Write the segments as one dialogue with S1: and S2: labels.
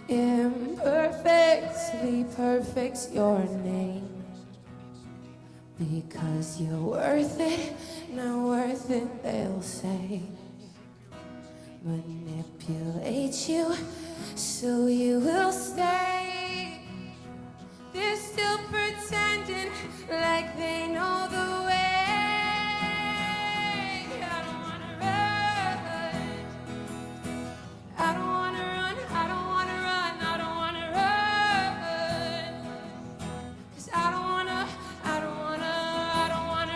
S1: Imperfectly perfect's your name. Because you're worth it, not worth it, they'll say. Manipulate you so you will stay. They're still pretending like they know the way. I don't wanna run. I don't wanna run. I don't wanna run. I don't wanna run. 'Cause I don't wanna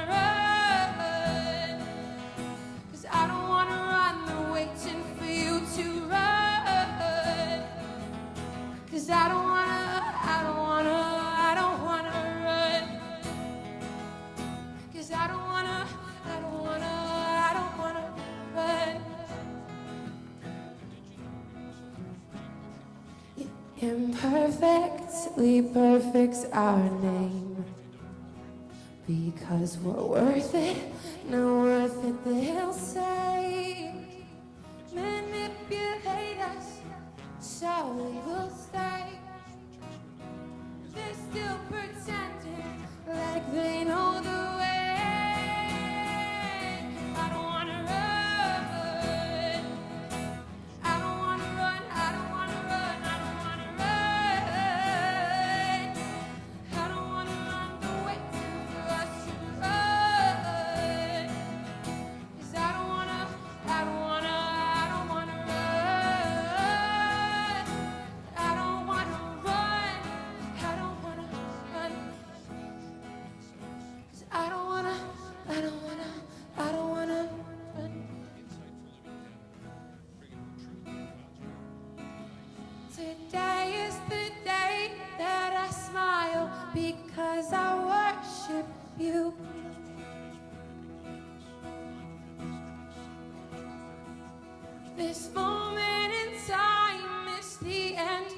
S1: run. 'Cause I don't wanna run. They're waiting for you to run. 'Cause I don't wanna run. 'Cause I don't wanna run. Imperfectly perfect's our name. Because we're worth it, not worth it, they'll say. Manipulate us so we will stay. They're still pretending like they know the way. I don't wanna run. I don't wanna run. I don't wanna run. I don't wanna run. I don't wanna run. They're waiting for us to run. 'Cause I don't wanna run. I don't wanna run. I don't wanna run. 'Cause I don't wanna run. Today is the day that I smile because I worship you. This moment in time is the end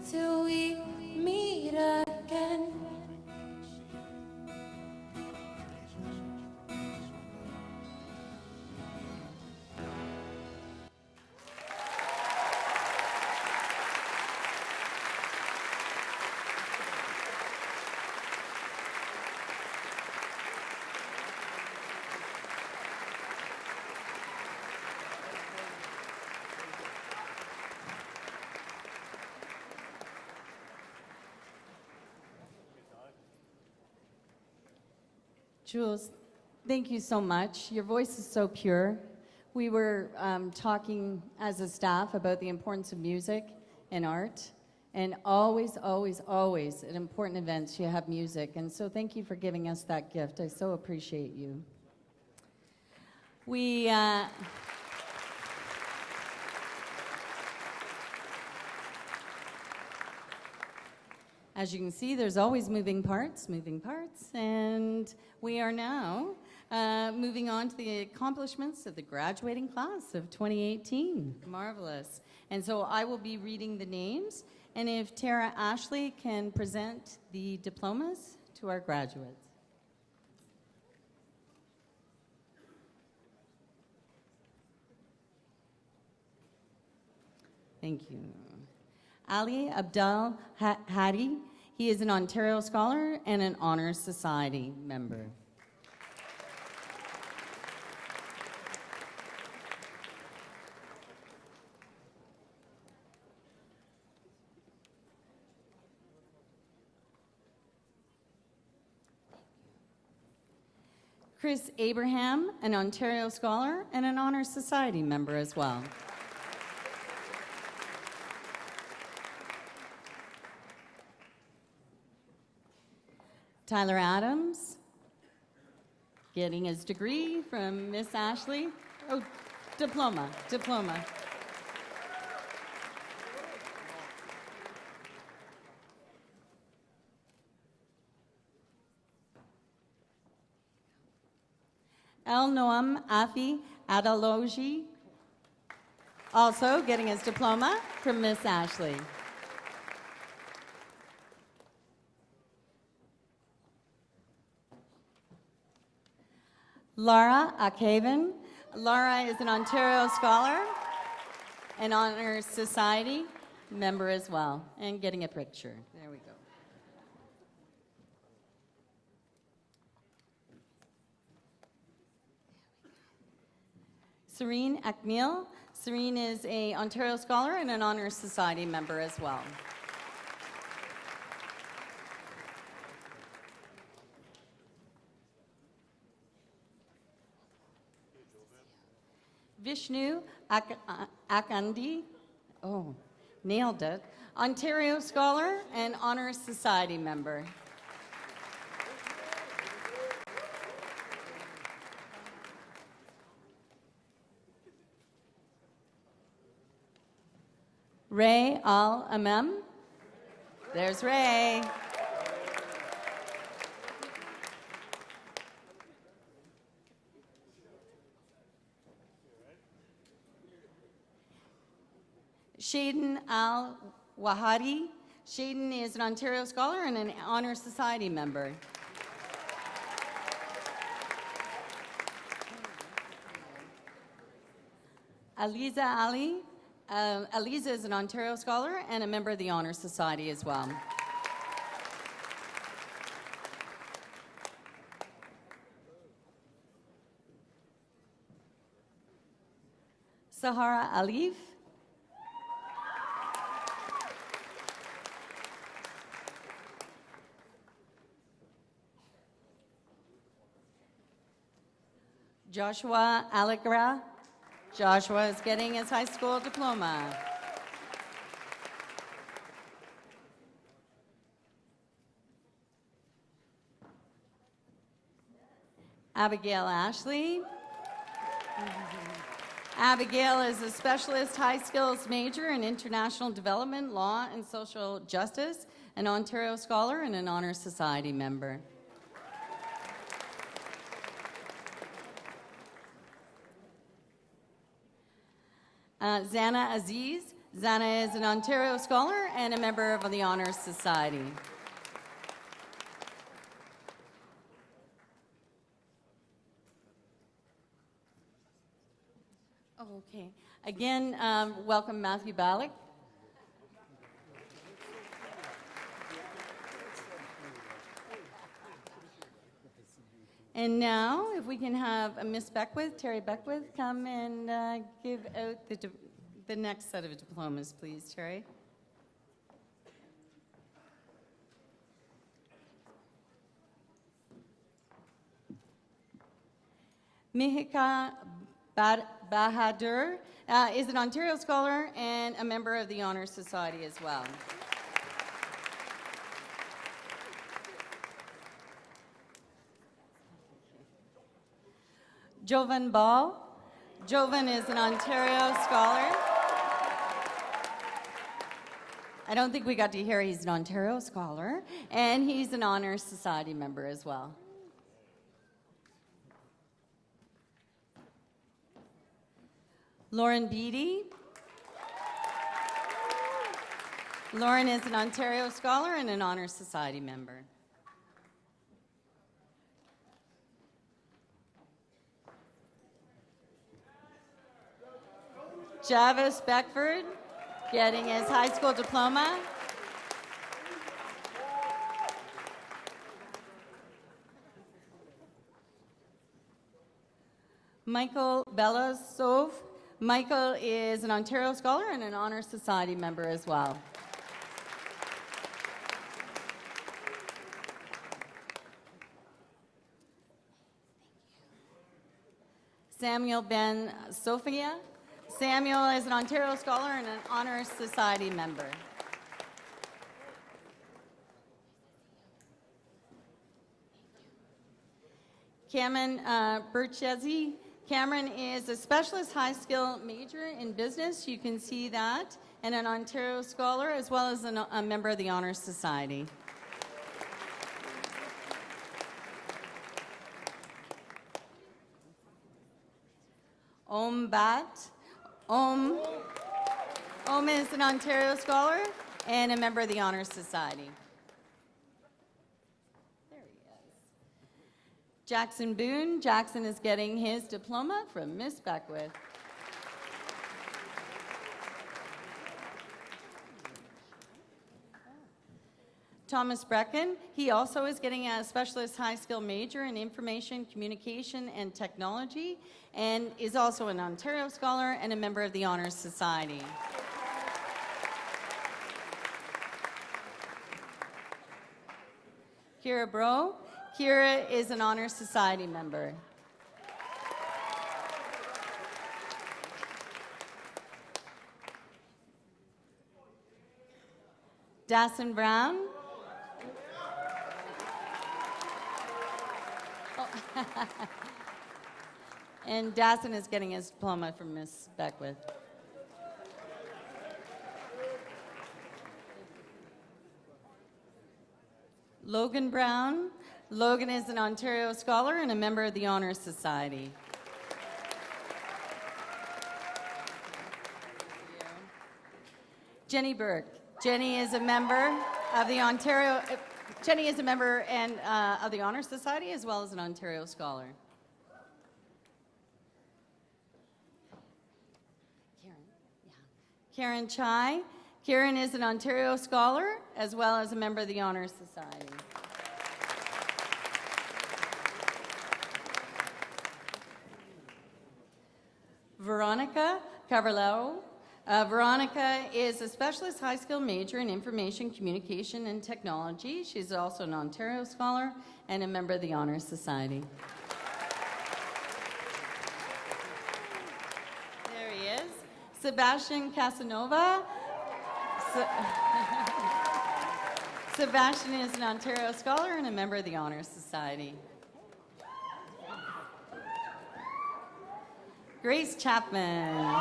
S1: till we meet again.
S2: Jules, thank you so much. Your voice is so pure. We were talking as a staff about the importance of music and art, and always, always, always at important events you have music, and so thank you for giving us that gift. I so appreciate you. As you can see, there's always moving parts, and we are now moving on to the accomplishments of the graduating class of 2018. Marvelous. And so I will be reading the names, and if Tara Ashley can present the diplomas to our graduates. Thank you. Ali Abdel Hadi, he is an Ontario Scholar and an Honours Society member. Chris Abraham, an Ontario Scholar and an Honours Society member as well. Tyler Adams, getting his degree from Miss Ashley. Oh, diploma. El Noam Afi Adaloji, also getting his diploma from Miss Ashley. Lara Akaven. Lara is an Ontario Scholar and Honours Society. member as well, and getting a picture. There we go. Serene Akmil. Serene is an Ontario Scholar and an Honours Society member as well. Vishnu Akandi, oh, nailed it, Ontario Scholar and Honours Society member. Ray Al-Amem. There's Ray. Shaden Al-Wahadi. Shaden is an Ontario Scholar and an Honours Society member. Aliza Ali. Aliza is an Ontario Scholar and a member of the Honours Society as well. Sahara Alif. Joshua Allegra. Joshua is getting his high school diploma. Abigail Ashley. Abigail is a specialist high skills major in international development, law, and social justice, an Ontario Scholar and an Honours Society member. Zana Aziz. Zana is an Ontario Scholar and a member of the Honours Society. Oh, okay. Again, welcome Matthew Balak. And now, if we can have Miss Beckwith, Terry Beckwith, come and give out the next set of diplomas, please, Terry. Mihika Bahadur is an Ontario Scholar and a member of the Honours Society as well. Jovan Ball. Jovan is an Ontario Scholar. I don't think we got to hear he's an Ontario Scholar, and he's an Honours Society member as well. Lauren Beattie. Lauren is an Ontario Scholar and an Honours Society member. Javis Beckford, getting his high school diploma. Michael Belasov. Michael is an Ontario Scholar and an Honours Society member as well. Samuel Ben Sophia. Samuel is an Ontario Scholar and an Honours Society member. Cameron Burchesi. Cameron is a specialist high skill major in business. You can see that, and an Ontario Scholar as well as a member of the Honours Society. Om Bat. Om is an Ontario Scholar and a member of the Honours Society. There he is. Jackson Boone. Jackson is getting his diploma from Miss Beckwith. Thomas Brecken, he also is getting a specialist high skill major in information, communication, and technology, and is also an Ontario Scholar and a member of the Honours Society. Kira Bro, Kira is an Honours Society member. Dasson Brown. And Dasson is getting his diploma from Miss Beckwith. Logan Brown. Logan is an Ontario Scholar and a member of the Honours Society. Jenny Burke. Jenny is a member of the Ontario. Jenny is a member of the Honours Society as well as an Ontario Scholar. Karen Chai. Karen is an Ontario Scholar as well as a member of the Honours Society. Veronica Cavallo. Veronica is a specialist high school major in information, communication, and technology. She's also an Ontario Scholar and a member of the Honours Society. There he is. Sebastian Casanova. Sebastian is an Ontario Scholar and a member of the Honours Society. Grace Chapman.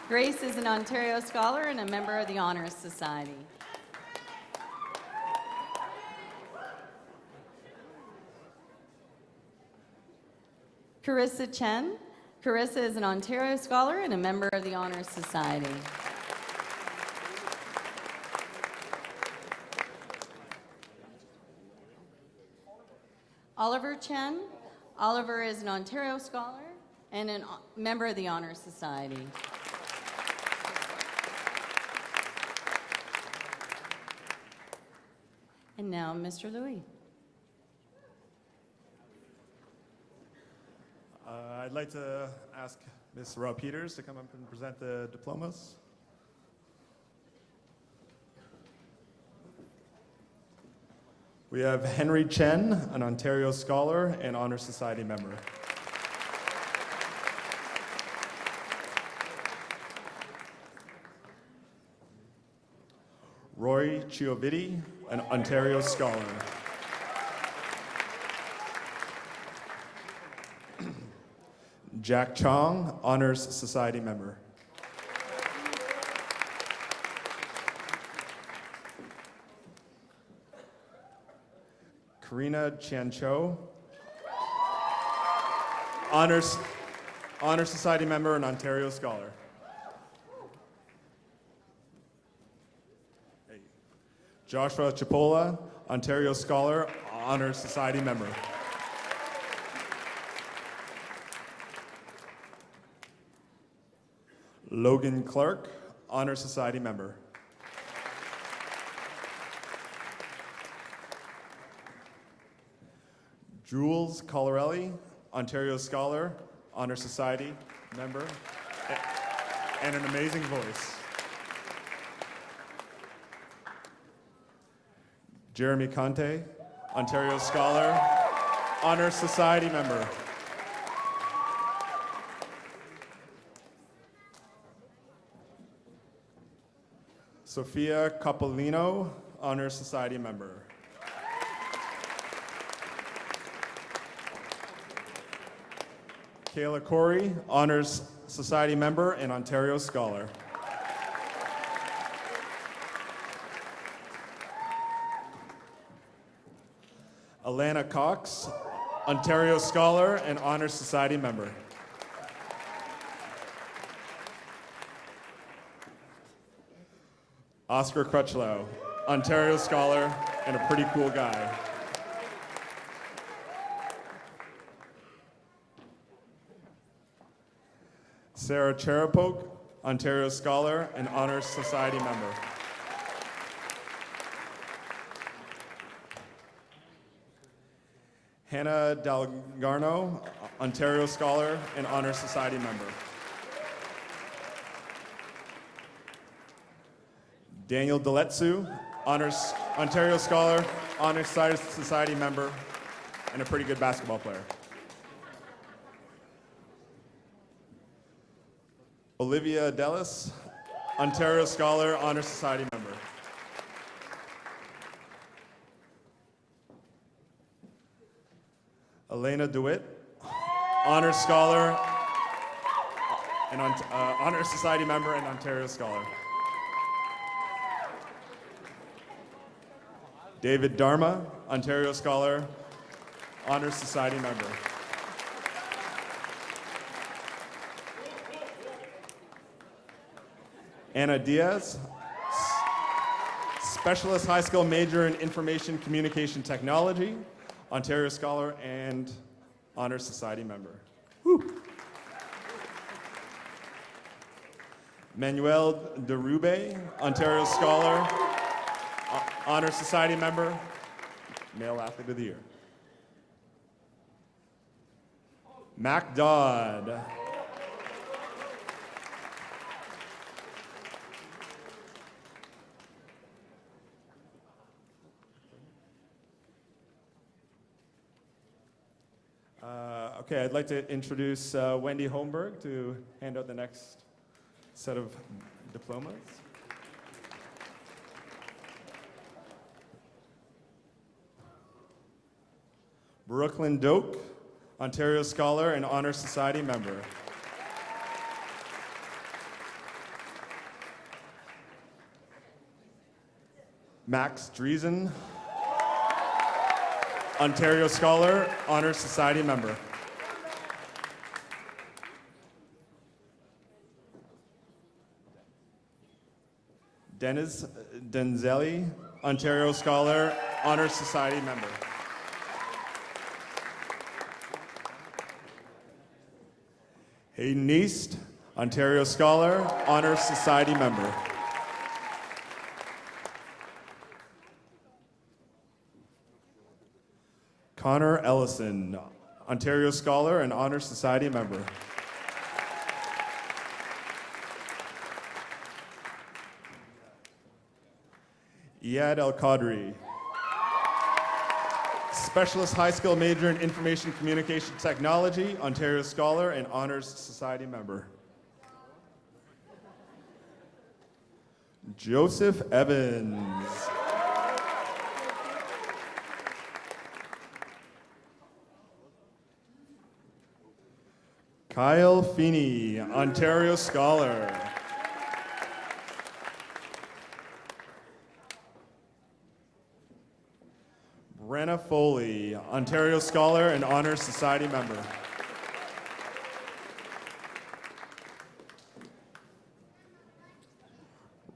S2: Grace is an Ontario Scholar and a member of the Honours Society. Carissa Chen. Carissa is an Ontario Scholar and a member of the Honours Society. Oliver Chen. Oliver is an Ontario Scholar and a member of the Honours Society. And now, Mr. Louis.
S3: I'd like to ask Ms. Rob Peters to come up and present the diplomas. We have Henry Chen, an Ontario Scholar and Honours Society member. Roy Chioviti, an Ontario Scholar. Jack Chong, Honours Society member. Karina Chiancho, Honours Society member and Ontario Scholar. Hey. Joshua Chipola, Ontario Scholar, Honours Society member. Logan Clark, Honours Society member. Jules Colarelli, Ontario Scholar, Honours Society member, and an amazing voice. Jeremy Conte, Ontario Scholar, Honours Society member. Sophia Capolino, Honours Society member. Kayla Corey, Honours Society member and Ontario Scholar. Alana Cox, Ontario Scholar and Honours Society member. Oscar Crutchlow, Ontario Scholar and a pretty cool guy. Sarah Cherapok, Ontario Scholar and Honours Society member. Hannah Dalgarno, Ontario Scholar and Honor Society member. Daniel Deletsu, Ontario Scholar, Honor Society member, and a pretty good basketball player. Olivia Delis, Ontario Scholar, Honor Society member. Elena DeWitt, Honor Scholar, and Honor Society member and Ontario Scholar. David Dharma, Ontario Scholar, Honor Society member. Anna Diaz, Specialist High School major in Information Communication Technology, Ontario Scholar and Honor Society member. Woo. Manuel Derube, Ontario Scholar, Honor Society member, Male Athlete of the Year. Mac Dodd. Okay, I'd like to introduce Wendy Holmberg to hand out the next set of diplomas. Brooklyn Doak, Ontario Scholar and Honor Society member. Max Driesen, Ontario Scholar, Honor Society member. Dennis Denzelli, Ontario Scholar, Honor Society member. Hayden East, Ontario Scholar, Honor Society member. Connor Ellison, Ontario Scholar and Honor Society member. Iyad El Qadri, Specialist High School major in Information Communication Technology, Ontario Scholar and Honors Society member. Joseph Evans. Kyle Feeney, Ontario Scholar. Brenna Foley, Ontario Scholar and Honor Society member.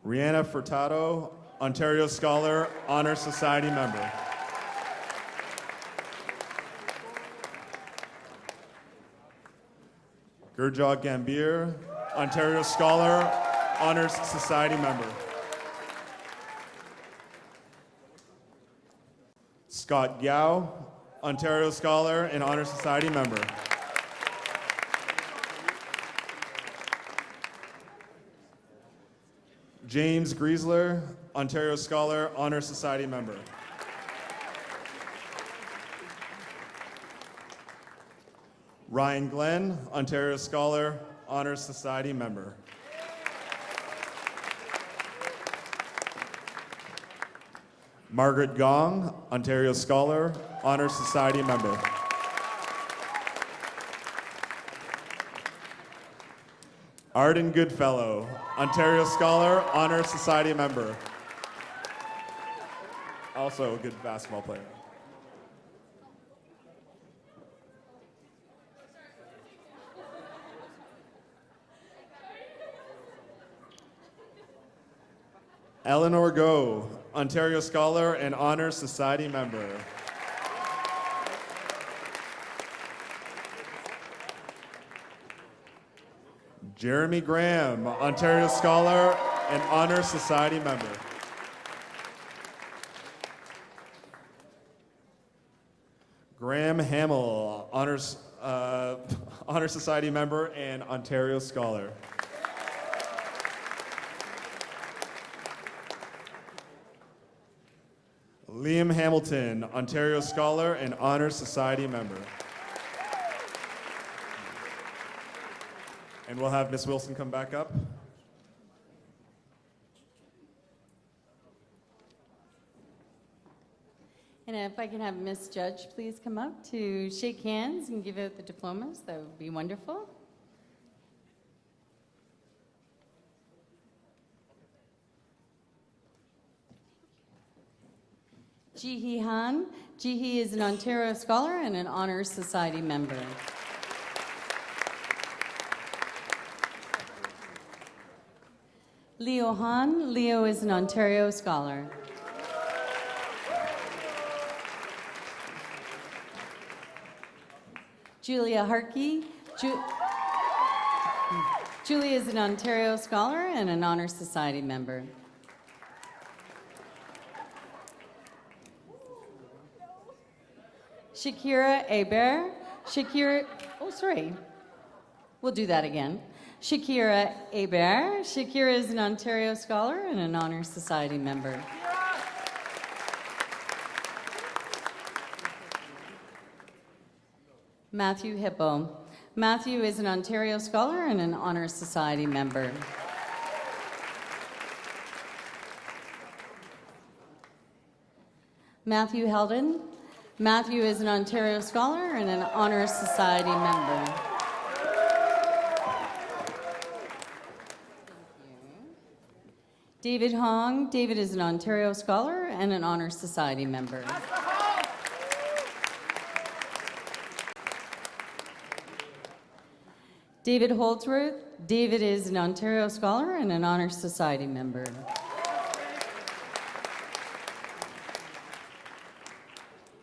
S3: Rihanna Furtado, Ontario Scholar, Honor Society member. Gurjot Gambhir, Ontario Scholar, Honors Society member. Scott Gao, Ontario Scholar and Honor Society member. James Griesler, Ontario Scholar, Honor Society member. Ryan Glenn, Ontario Scholar, Honor Society member. Margaret Gong, Ontario Scholar, Honor Society member. Arden Goodfellow, Ontario Scholar, Honor Society member. Also a good basketball player. Eleanor Go, Ontario Scholar and Honor Society member. Jeremy Graham, Ontario Scholar and Honor Society member. Graham Hamill, Honor Society member and Ontario Scholar. Liam Hamilton, Ontario Scholar and Honor Society member. And we'll have Miss Wilson come back up.
S2: And if I can have Miss Judge please come up to shake hands and give out the diplomas, that would be wonderful. Jihi Han. Jihi is an Ontario Scholar and an Honor Society member. Leo Han. Leo is an Ontario Scholar. Julia Harkey. Julia is an Ontario Scholar and an Honor Society member. Shakira Aber. We'll do that again. Shakira Aber. Shakira is an Ontario Scholar and an Honor Society member. Matthew Hippo. Matthew is an Ontario Scholar and an Honor Society member. Matthew Heldon. Matthew is an Ontario Scholar and an Honor Society member. David Hong. David is an Ontario Scholar and an Honor Society member. David Holdsworth. David is an Ontario Scholar and an Honor Society member.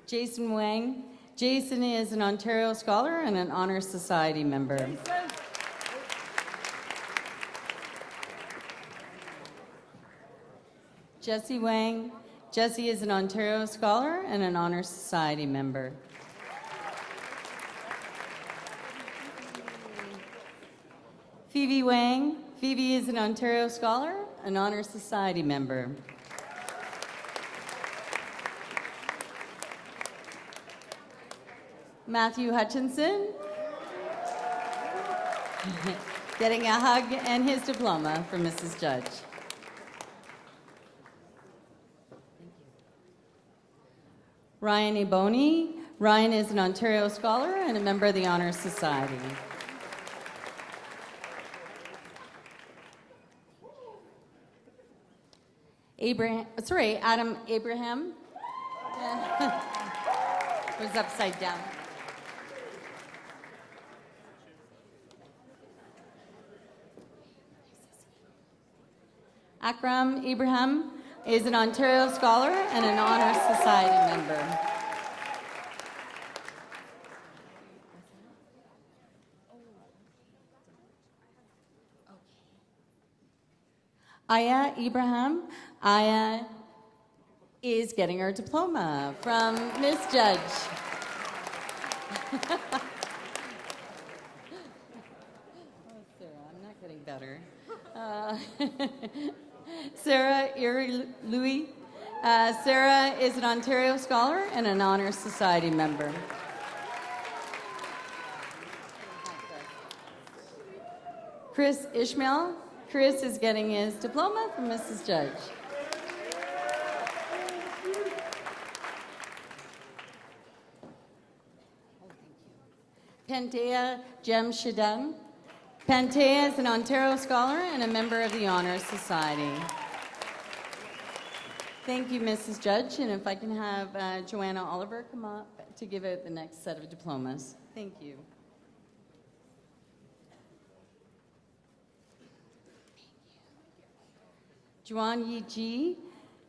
S2: Jason Wang. Jason is an Ontario Scholar and an Honor Society member. Jesse Wang. Jesse is an Ontario Scholar and an Honor Society member. Phoebe Wang. Phoebe is an Ontario Scholar, an Honor Society member. Matthew Hutchinson. Getting a hug and his diploma from Mrs. Judge. Ryan Ebony. Ryan is an Ontario Scholar and a member of the Honor Society. Adam Abraham. It was upside down. Akram Abraham is an Ontario Scholar and an Honor Society member. Aya Ibrahim. Aya is getting her diploma from Miss Judge. Oh, Sarah, I'm not getting better. Sarah Louis. Sarah is an Ontario Scholar and an Honor Society member. Chris Ishmael. Chris is getting his diploma from Mrs. Judge. Pantea Jemshedem. Pantea is an Ontario Scholar and a member of the Honor Society. Thank you, Mrs. Judge. And if I can have Joanna Oliver come up to give out the next set of diplomas. Thank you. Juan Yi Ji.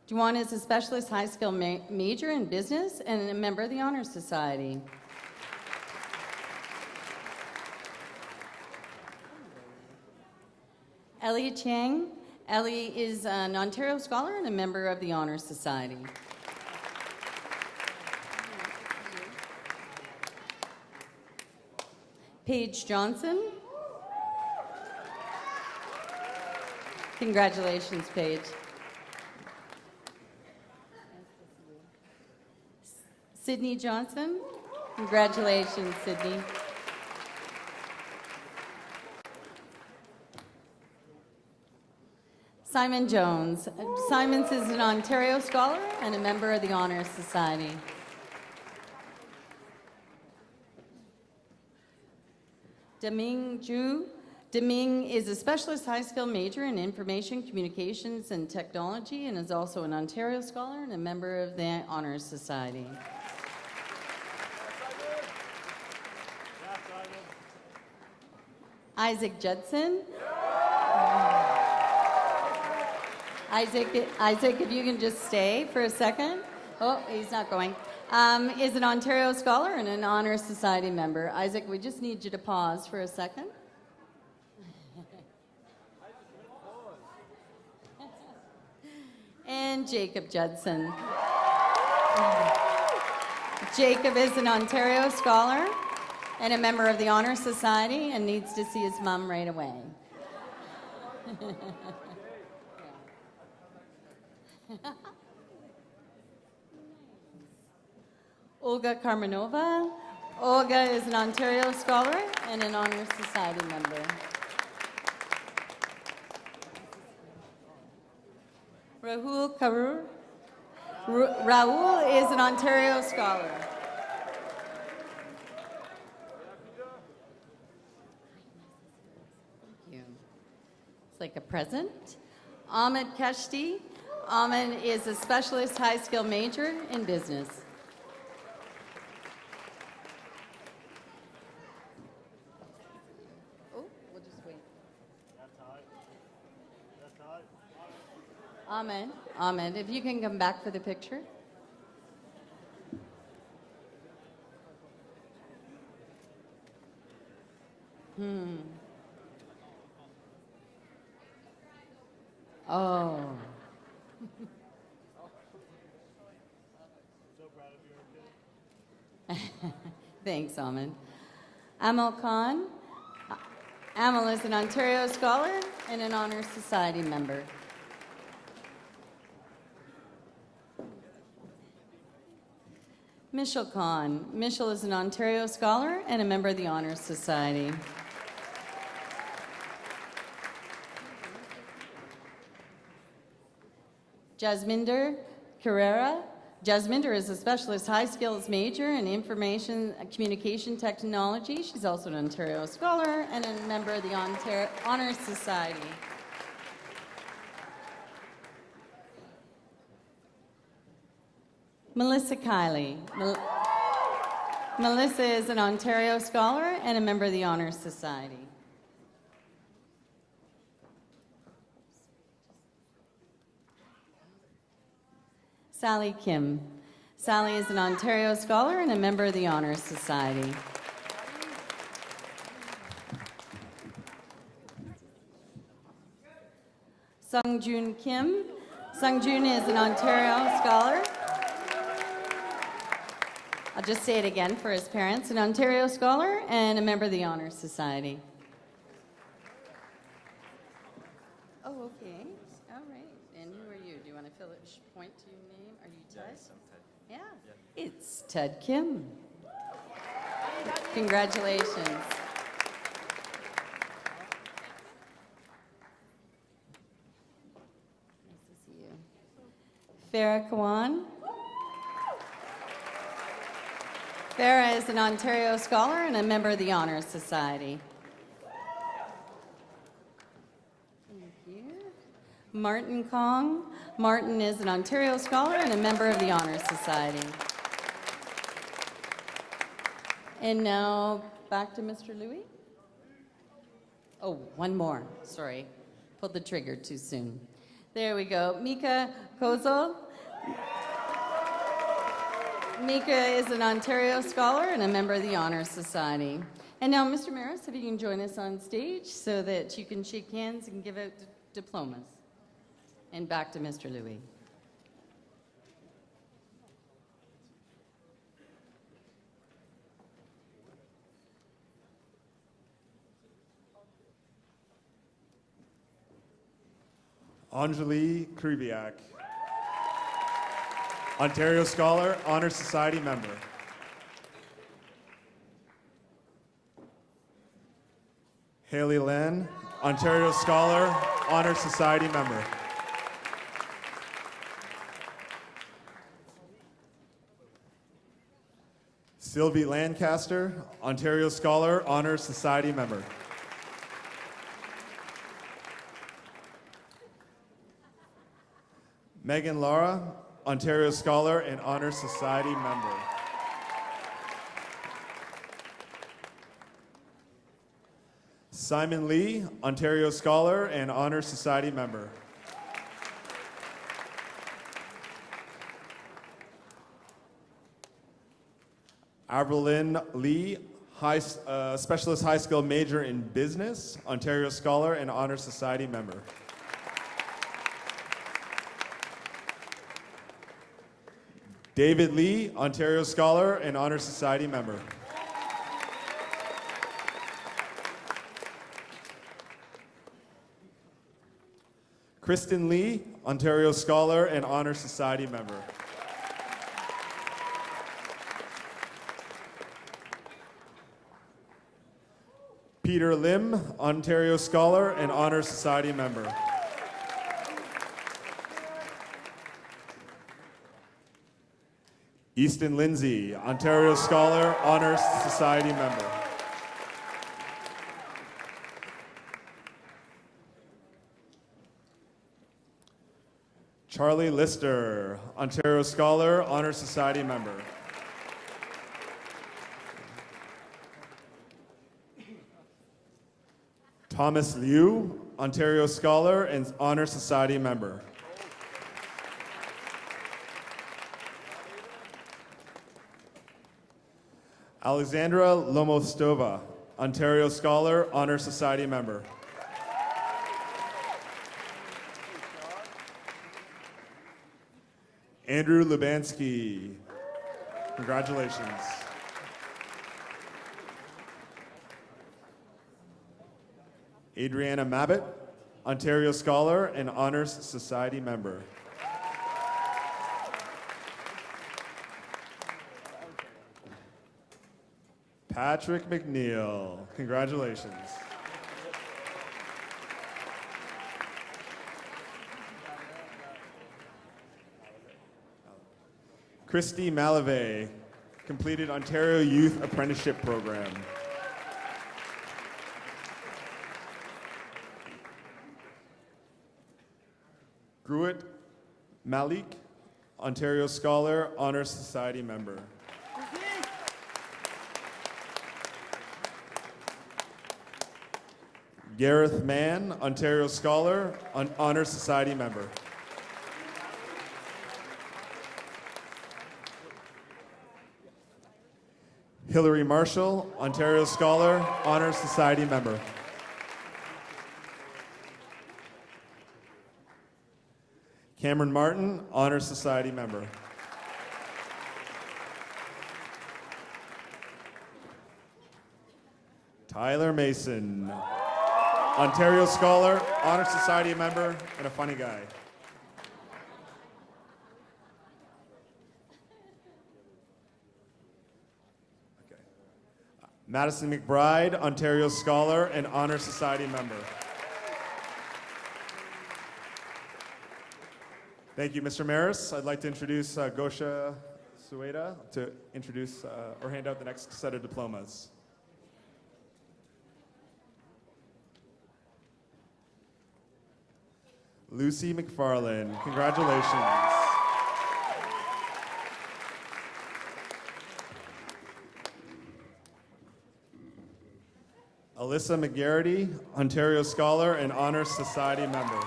S2: Juan is a specialist high skill major in business and a member of the Honor Society. Ellie Chang. Ellie is an Ontario Scholar and a member of the Honor Society. Paige Johnson. Congratulations, Paige. Sydney Johnson. Congratulations, Sydney. Simon Jones. Simons is an Ontario Scholar and a member of the Honours Society. Deming Zhu. Deming is a specialist high skill major in information, communications, and technology and is also an Ontario Scholar and a member of the Honours Society. Isaac Judson. Isaac, if you can just stay for a second. Oh, he's not going. Is an Ontario Scholar and an Honours Society member. Isaac, we just need you to pause for a second. And Jacob Judson. Jacob is an Ontario Scholar and a member of the Honours Society and needs to see his mom right away. Olga Karmanova. Olga is an Ontario Scholar and an Honours Society member. Rahul Karur. Rahul is an Ontario Scholar. Thank you. It's like a present. Ahmed Kashti. Ahmed is a specialist high skill major in business. Oh, we'll just wait. Ahmed, if you can come back for the picture. Oh. Thanks, Ahmed. Amal Khan. Amal is an Ontario Scholar and an Honours Society member. Michelle Khan. Michelle is an Ontario Scholar and a member of the Honours Society. Jasminder Carrera. Jasminder is a specialist high skills major in information communication technology. She's also an Ontario Scholar and a member of the Ontario Honours Society. Melissa Kiley. Melissa is an Ontario Scholar and a member of the Honours Society. Sally Kim. Sally is an Ontario Scholar and a member of the Honours Society. Sung-Jun Kim. Sung-Jun is an Ontario Scholar. I'll just say it again for his parents. An Ontario Scholar and a member of the Honours Society. Oh, okay. All right. And who are you? Do you want to point to your name? Are you Ted?
S4: Yes, I'm Ted.
S2: Yeah. It's Ted Kim. Congratulations. Nice to see you. Farah Kawan. Farah is an Ontario Scholar and a member of the Honours Society. Thank you. Martin Kong. Martin is an Ontario Scholar and a member of the Honours Society. And now back to Mr. Louis. Oh, one more. Sorry. Pulled the trigger too soon. There we go. Mika Kozol. Mika is an Ontario Scholar and a member of the Honours Society. And now, Mr. Maris, if you can join us on stage so that you can shake hands and give out diplomas. And back to Mr. Louis.
S3: Anjali Kriviak, Ontario Scholar, Honor Society member. Haley Len, Ontario Scholar, Honor Society member. Sylvie Lancaster, Ontario Scholar, Honor Society member. Megan Lara, Ontario Scholar and Honor Society member. Simon Lee, Ontario Scholar and Honor Society member. Avril Lee, Specialist High Skill major in Business, Ontario Scholar and Honor Society member. David Lee, Ontario Scholar and Honor Society member. Kristen Lee, Ontario Scholar and Honor Society member. Peter Lim, Ontario Scholar and Honor Society member. Easton Lindsay, Ontario Scholar, Honor Society member. Charlie Lister, Ontario Scholar, Honor Society member. Thomas Liu, Ontario Scholar and Honor Society member. Alexandra Lomostova, Ontario Scholar, Honor Society member. Andrew Lubansky, congratulations. Adriana Mabbitt, Ontario Scholar and Honors Society member. Patrick McNeil, congratulations. Christy Malavey, completed Ontario Youth Apprenticeship Program. Gruit Malik, Ontario Scholar, Honor Society member. Gareth Mann, Ontario Scholar, Honor Society member. Hillary Marshall, Ontario Scholar, Honor Society member. Cameron Martin, Honor Society member. Tyler Mason, Ontario Scholar, Honor Society member, and a funny guy. Okay. Madison McBride, Ontario Scholar and Honor Society member. Thank you, Mr. Maris. I'd like to introduce Gosha Sueda to introduce or hand out the next set of diplomas. Lucy McFarland, congratulations. Alyssa McGarity, Ontario Scholar and Honor Society member.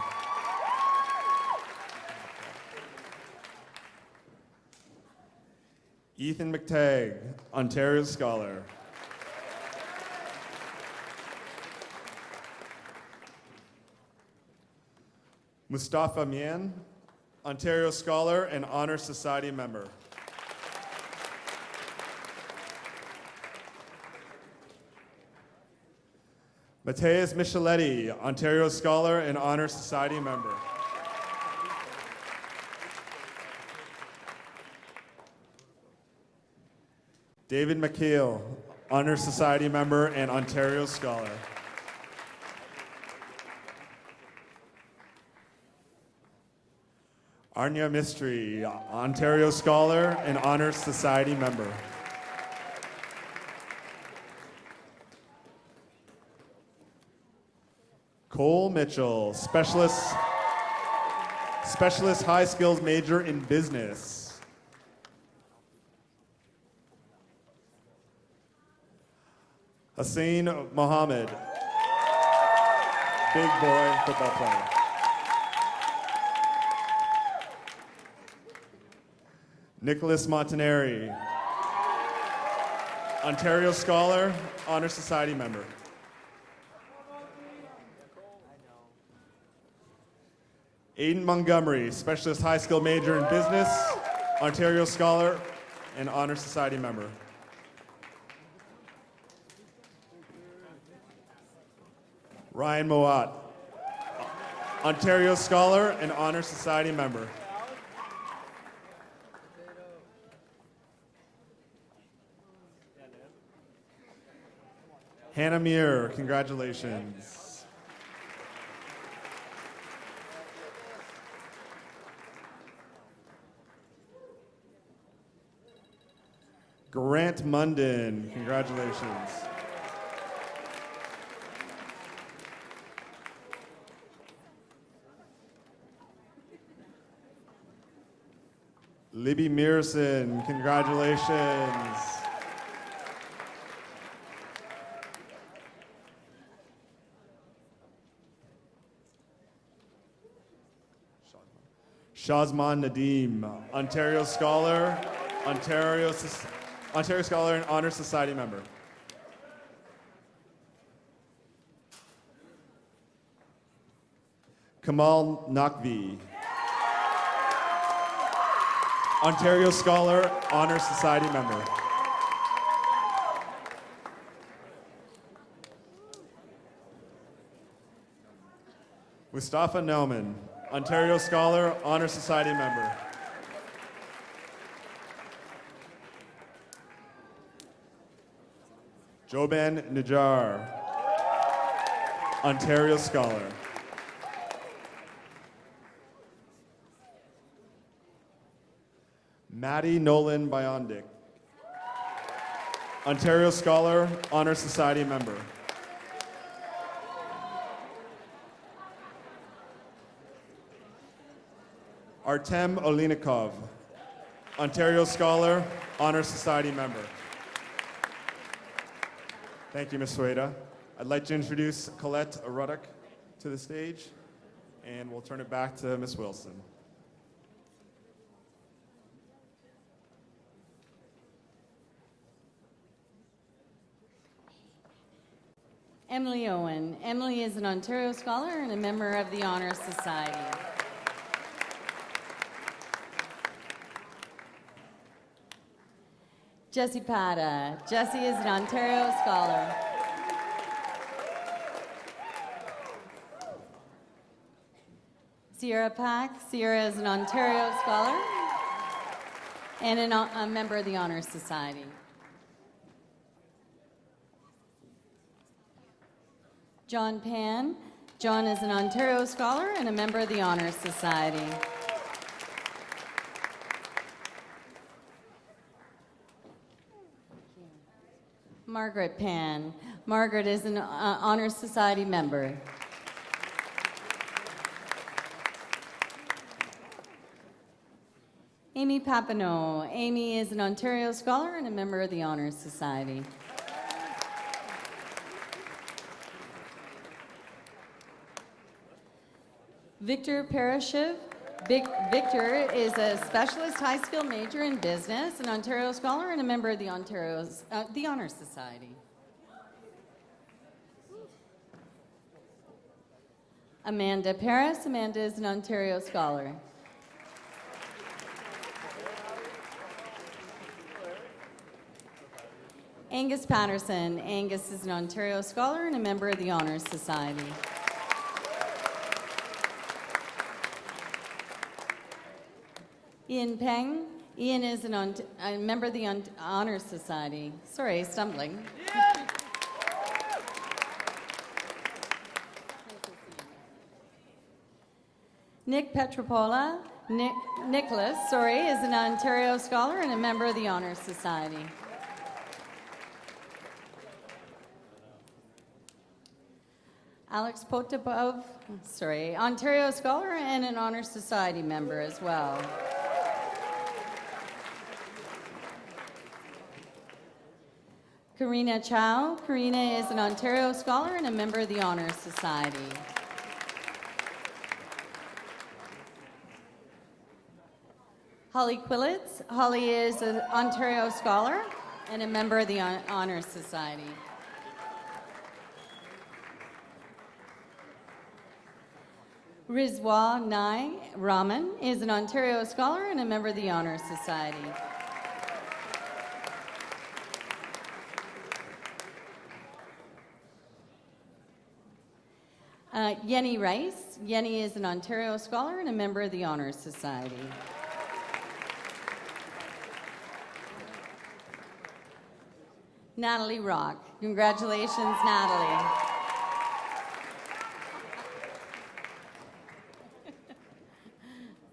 S3: Ethan McTagg, Ontario Scholar. Mustafa Mian, Ontario Scholar and Honor Society member. Mateus Micheletti, Ontario Scholar and Honor Society member. David McHale, Honor Society member and Ontario Scholar. Anya Mistry, Ontario Scholar and Honor Society member. Cole Mitchell, Specialist High Skills major in business. Hussein Mohammed, big boy football player. Nicholas Montanari, Ontario Scholar, Honor Society member. Aiden Montgomery, Specialist High Skill major in business, Ontario Scholar, and Honor Society member. Ryan Moat, Ontario Scholar and Honor Society member. Hannah Muir, congratulations. Grant Munden, congratulations. Libby Mearson, congratulations. Shazman Nadeem, Ontario Scholar, Ontario Scholar and Honor Society member. Kamal Nakvi, Ontario Scholar, Honor Society member. Mustafa Nauman, Ontario Scholar, Honor Society member. Joban Najar, Ontario Scholar. Maddie Nolan Biondic, Ontario Scholar, Honor Society member. Artem Olinikov, Ontario Scholar, Honor Society member. Thank you, Ms. Sueda. I'd like to introduce Colette Ruddock to the stage, and we'll turn it back to Ms. Wilson.
S2: Emily Owen. Emily is an Ontario Scholar and a member of the Honor Society. Jessie Pata. Jessie is an Ontario Scholar. Sierra Pack. Sierra is an Ontario Scholar and a member of the Honor Society. John Pan. John is an Ontario Scholar and a member of the Honor Society. Margaret Pan. Margaret is an Honor Society member. Amy Papineau. Amy is an Ontario Scholar and a member of the Honor Society. Victor Parashiv. Victor is a Specialist High Skill major in business, an Ontario Scholar, and a member of the the Honor Society. Amanda Paris. Amanda is an Ontario Scholar. Angus Patterson. Angus is an Ontario Scholar and a member of the Honor Society. Ian Peng. Ian is a member of the Honor Society. Sorry, stumbling. Nick Petropola, Nicholas, is an Ontario Scholar and a member of the Honor Society. Alex Potapov, Ontario Scholar and an Honor Society member as well. Karina Chow. Karina is an Ontario Scholar and a member of the Honor Society. Holly Quillitz. Holly is an Ontario Scholar and a member of the Honor Society. Rizwa Nai Raman is an Ontario Scholar and a member of the Honor Society. Yenny Rice. Yenny is an Ontario Scholar and a member of the Honor Society. Natalie Rock. Congratulations, Natalie.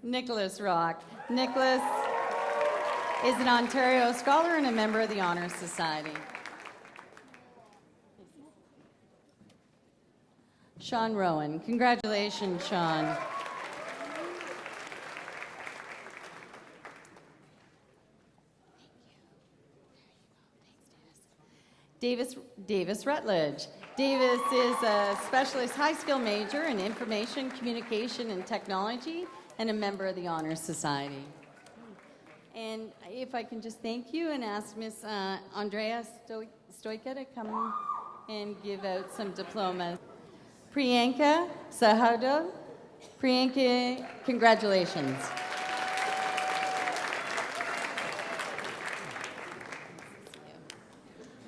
S2: Nicholas Rock. Nicholas is an Ontario Scholar and a member of the Honor Society. Sean Rowan. Congratulations, Sean. Davis Rutledge. Davis is a specialist high skill major in information, communication, and technology, and a member of the Honor Society. And if I can just thank you and ask Miss Andrea Stoika to come and give out some diplomas. Priyanka Sahadov. Priyanka, congratulations.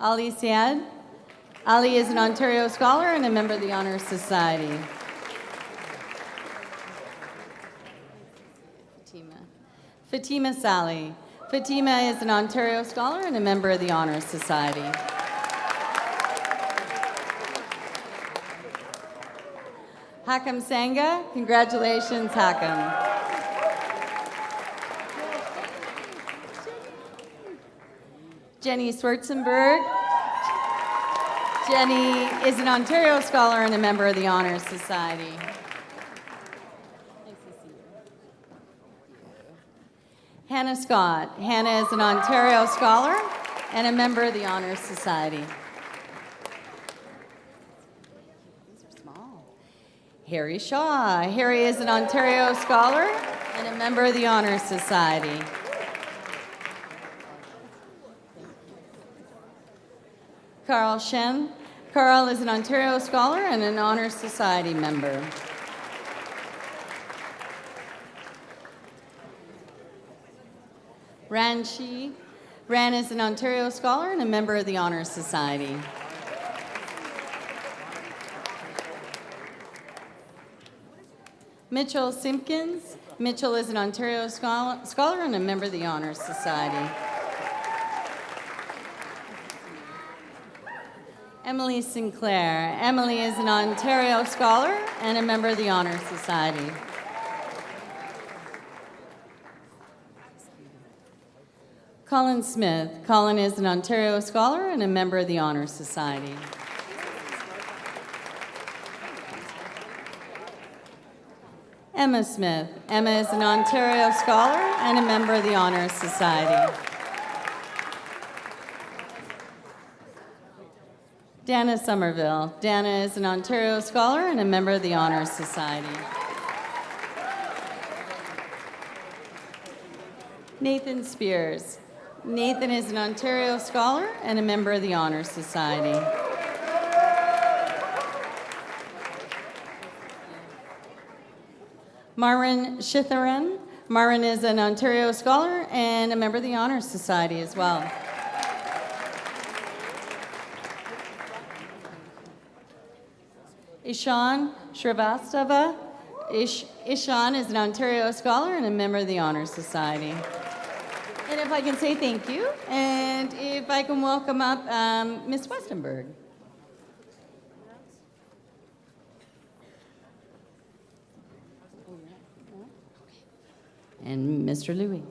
S2: Ali Siad. Ali is an Ontario Scholar and a member of the Honor Society. Fatima Sally. Fatima is an Ontario Scholar and a member of the Honor Society. Hakam Sangha. Congratulations, Hakam. Jenny Swartzenberg. Jenny is an Ontario Scholar and a member of the Honor Society. Hannah Scott. Hannah is an Ontario Scholar and a member of the Honor Society. These are small. Harry Shaw. Harry is an Ontario Scholar and a member of the Honor Society. Carl Shen. Carl is an Ontario Scholar and an Honor Society member. Ran Shi. Ran is an Ontario Scholar and a member of the Honor Society. Mitchell Simpkins. Mitchell is an Ontario Scholar and a member of the Honor Society. Emily Sinclair. Emily is an Ontario Scholar and a member of the Honor Society. Colin Smith. Colin is an Ontario Scholar and a member of the Honor Society. Emma Smith. Emma is an Ontario Scholar and a member of the Honor Society. Dana Somerville. Dana is an Ontario Scholar and a member of the Honor Society. Nathan Spears. Nathan is an Ontario Scholar and a member of the Honor Society. Marin Shitharan. Marin is an Ontario Scholar and a member of the Honor Society as well. Ishan Shrivastava. Ishan is an Ontario Scholar and a member of the Honor Society. And if I can say thank you, and if I can welcome up Ms. Westenberg. And Mr. Louis.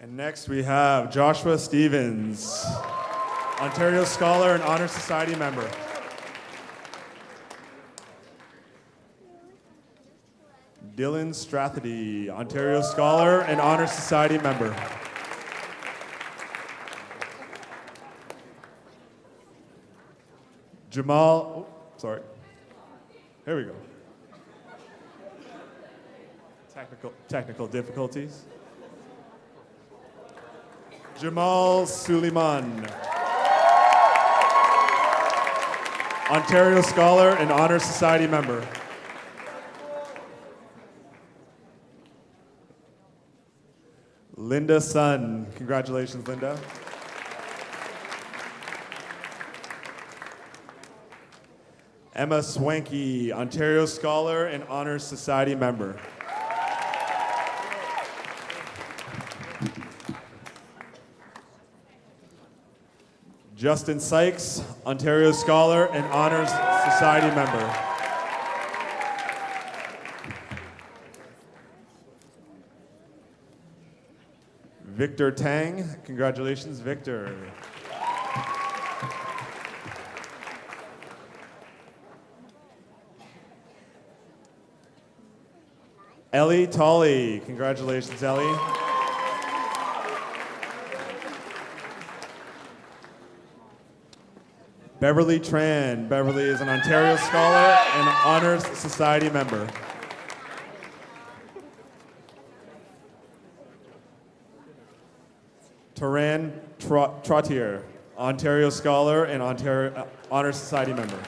S3: And next we have Joshua Stevens, Ontario Scholar and Honor Society member. Dylan Strathedy, Ontario Scholar and Honor Society member. Jamal, sorry. Here we go. Technical difficulties. Jamal Suleiman, Ontario Scholar and Honor Society member. Linda Sun, congratulations, Linda. Emma Swanky, Ontario Scholar and Honor Society member. Justin Sykes, Ontario Scholar and Honors Society member. Victor Tang, congratulations, Victor. Ellie Tolley, congratulations, Ellie. Beverly Tran. Beverly is an Ontario Scholar and Honors Society member. Taran Trottier, Ontario Scholar and Ontario Honors Society member.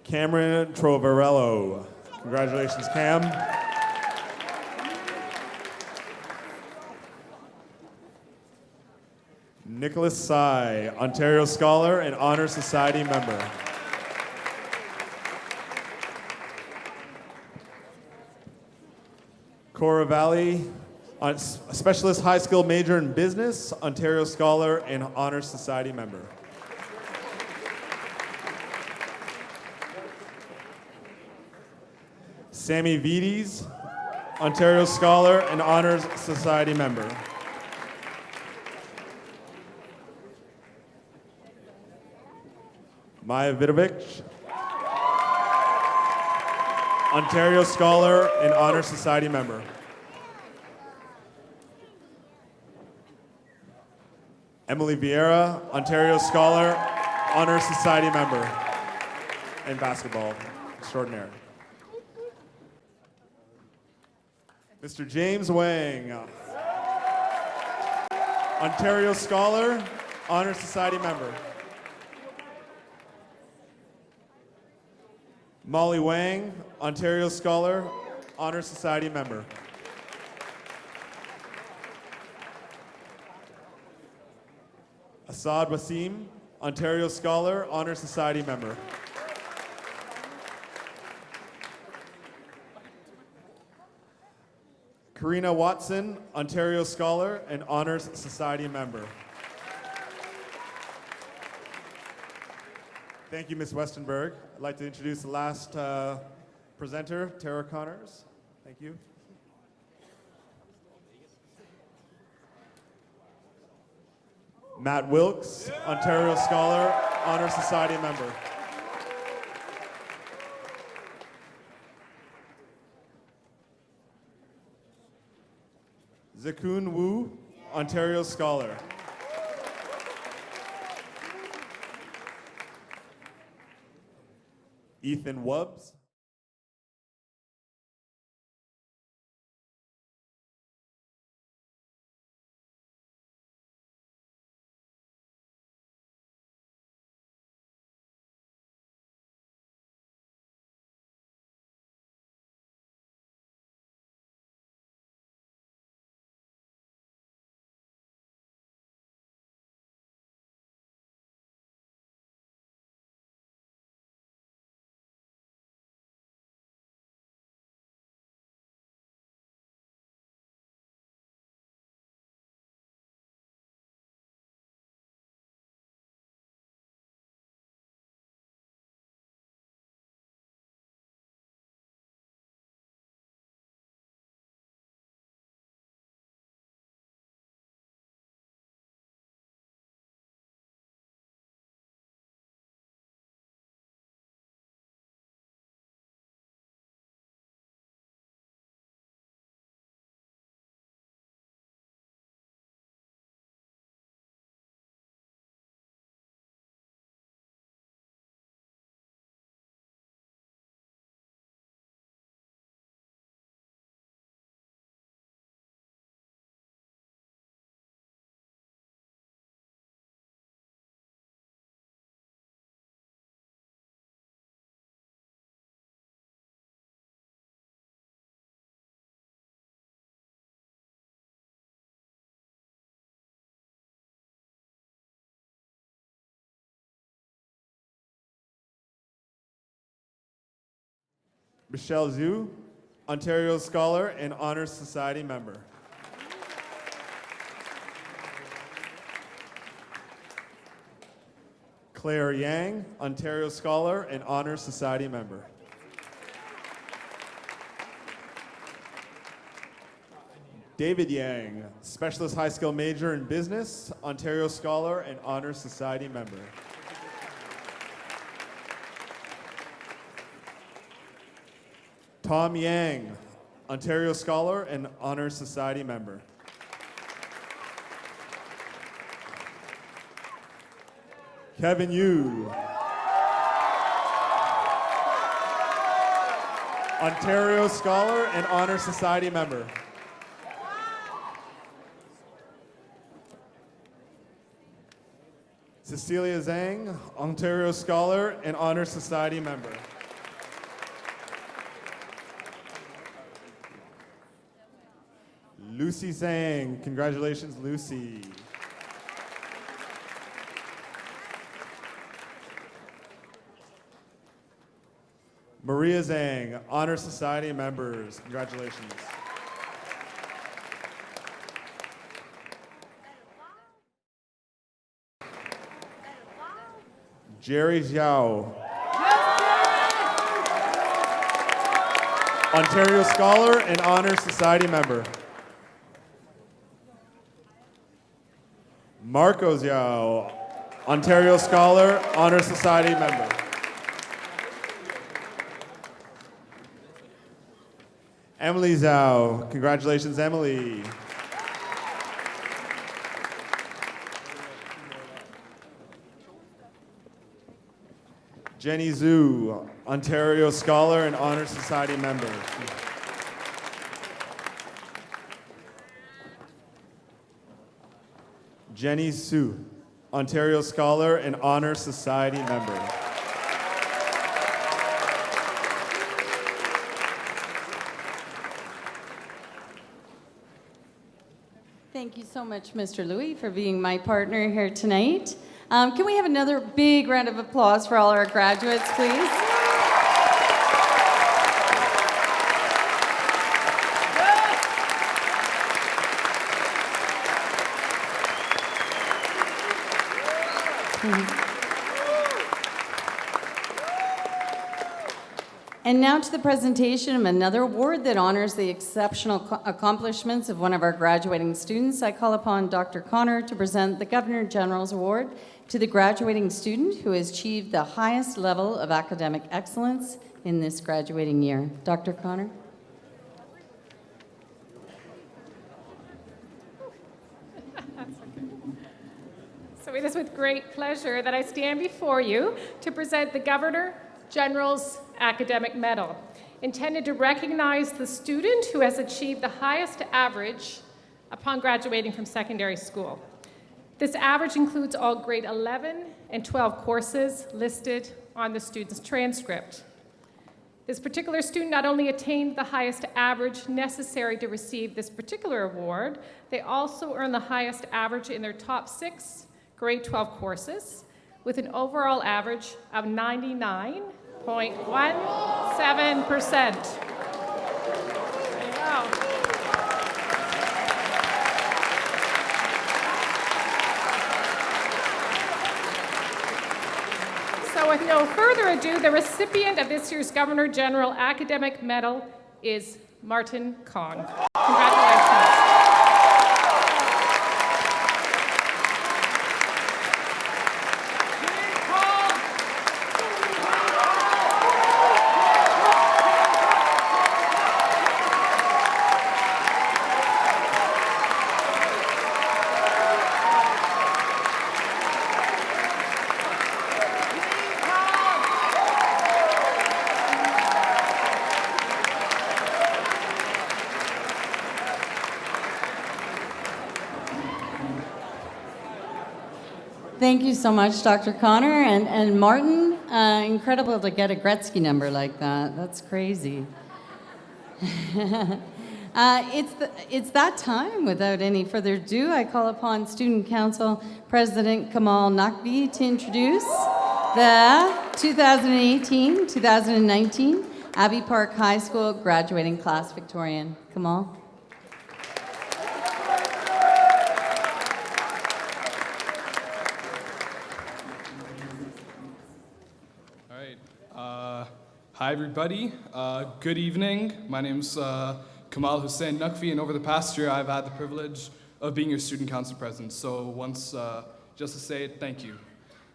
S3: Cameron Trovarello. Congratulations, Cam. Nicholas Sy, Ontario Scholar and Honor Society member. Cora Valley, Specialist High School major in business, Ontario Scholar and Honor Society member. Sammy Vides, Ontario Scholar and Honors Society member. Maya Vidovich, Ontario Scholar and Honor Society member. Emily Vieira, Ontario Scholar, Honor Society member, and basketball extraordinaire. Mr. James Wang, Ontario Scholar, Honor Society member. Molly Wang, Ontario Scholar, Honor Society member. Assad Wasim, Ontario Scholar, Honor Society member. Karina Watson, Ontario Scholar and Honors Society member. Thank you, Ms. Westenberg. I'd like to introduce the last presenter, Tara Connors. Thank you. Matt Wilkes, Ontario Scholar, Honor Society member. Zakun Wu, Ontario Scholar. Ethan Wubbs, Michelle Zhu, Ontario Scholar and Honors Society member. Claire Yang, Ontario Scholar and Honors Society member. David Yang, Specialist High Skill Major in Business, Ontario Scholar and Honors Society member. Tom Yang, Ontario Scholar and Honors Society member. Kevin Yu, Ontario Scholar and Honor Society member. Cecilia Zhang, Ontario Scholar and Honor Society member. Lucy Zhang, congratulations, Lucy. Maria Zhang, Honor Society members, congratulations. Jerry Zhao, Ontario Scholar and Honor Society member. Marco Zhao, Ontario Scholar, Honor Society member. Emily Zhao, congratulations, Emily. Jenny Zhu, Ontario Scholar and Honor Society member. Jenny Su, Ontario Scholar and Honor Society member.
S2: Thank you so much, Mr. Louis, for being my partner here tonight. Can we have another big round of applause for all our graduates, please? And now to the presentation of another award that honors the exceptional accomplishments of one of our graduating students. I call upon Dr. Connor to present the Governor General's Award to the graduating student who has achieved the highest level of academic excellence in this graduating year. Dr. Connor.
S4: So it is with great pleasure that I stand before you to present the Governor General's Academic Medal, intended to recognize the student who has achieved the highest average upon graduating from secondary school. This average includes all grade 11 and 12 courses listed on the student's transcript. This particular student not only attained the highest average necessary to receive this particular award, they also earned the highest average in their top 6 grade 12 courses, with an overall average of 99.17%. There you go. So with no further ado, the recipient of this year's Governor General Academic Medal is Martin Kong. Congratulations.
S2: Thank you so much, Dr. Connor. And Martin, incredible to get a Gretzky number like that. That's crazy. It's that time. Without any further ado, I call upon Student Council President Kamal Naqvi to introduce the 2018-2019 Abbey Park High School graduating class Victorian. Kamal.
S5: All right. Hi, everybody. Good evening. My name's Kamal Hussein Naqvi, and over the past year, I've had the privilege of being your student council president. So once, just to say it, thank you.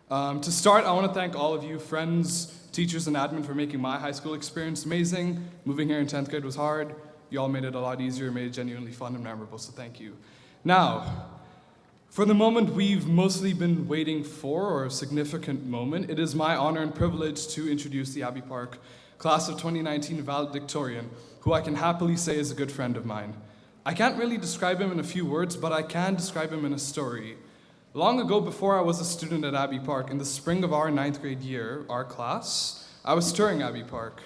S5: To start, I want to thank all of you, friends, teachers, and admin for making my high school experience amazing. Moving here in 10th grade was hard. You all made it a lot easier, made it genuinely fun and memorable, so thank you. Now, for the moment we've mostly been waiting for, or a significant moment, it is my honor and privilege to introduce the Abbey Park class of 2019 Valedictorian, who I can happily say is a good friend of mine. I can't really describe him in a few words, but I can describe him in a story. Long ago, before I was a student at Abbey Park, in the spring of our 9th grade year, our class, I was touring Abbey Park.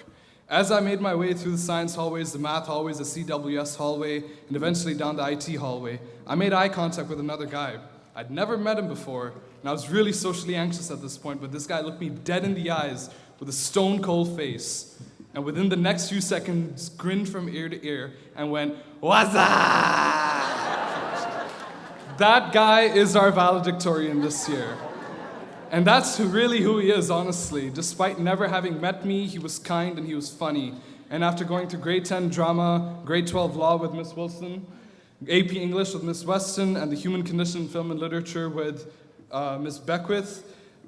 S5: As I made my way through the science hallways, the math hallways, the CWS hallway, and eventually down the IT hallway, I made eye contact with another guy. I'd never met him before, and I was really socially anxious at this point, but this guy looked me dead in the eyes with a stone-cold face, and within the next few seconds, grinned from ear to ear and went, "What's up?" That guy is our valedictorian this year. And that's really who he is, honestly. Despite never having met me, he was kind and he was funny. And after going through grade 10 drama, grade 12 law with Miss Wilson, AP English with Miss Weston, and the human condition film and literature with Miss Beckwith,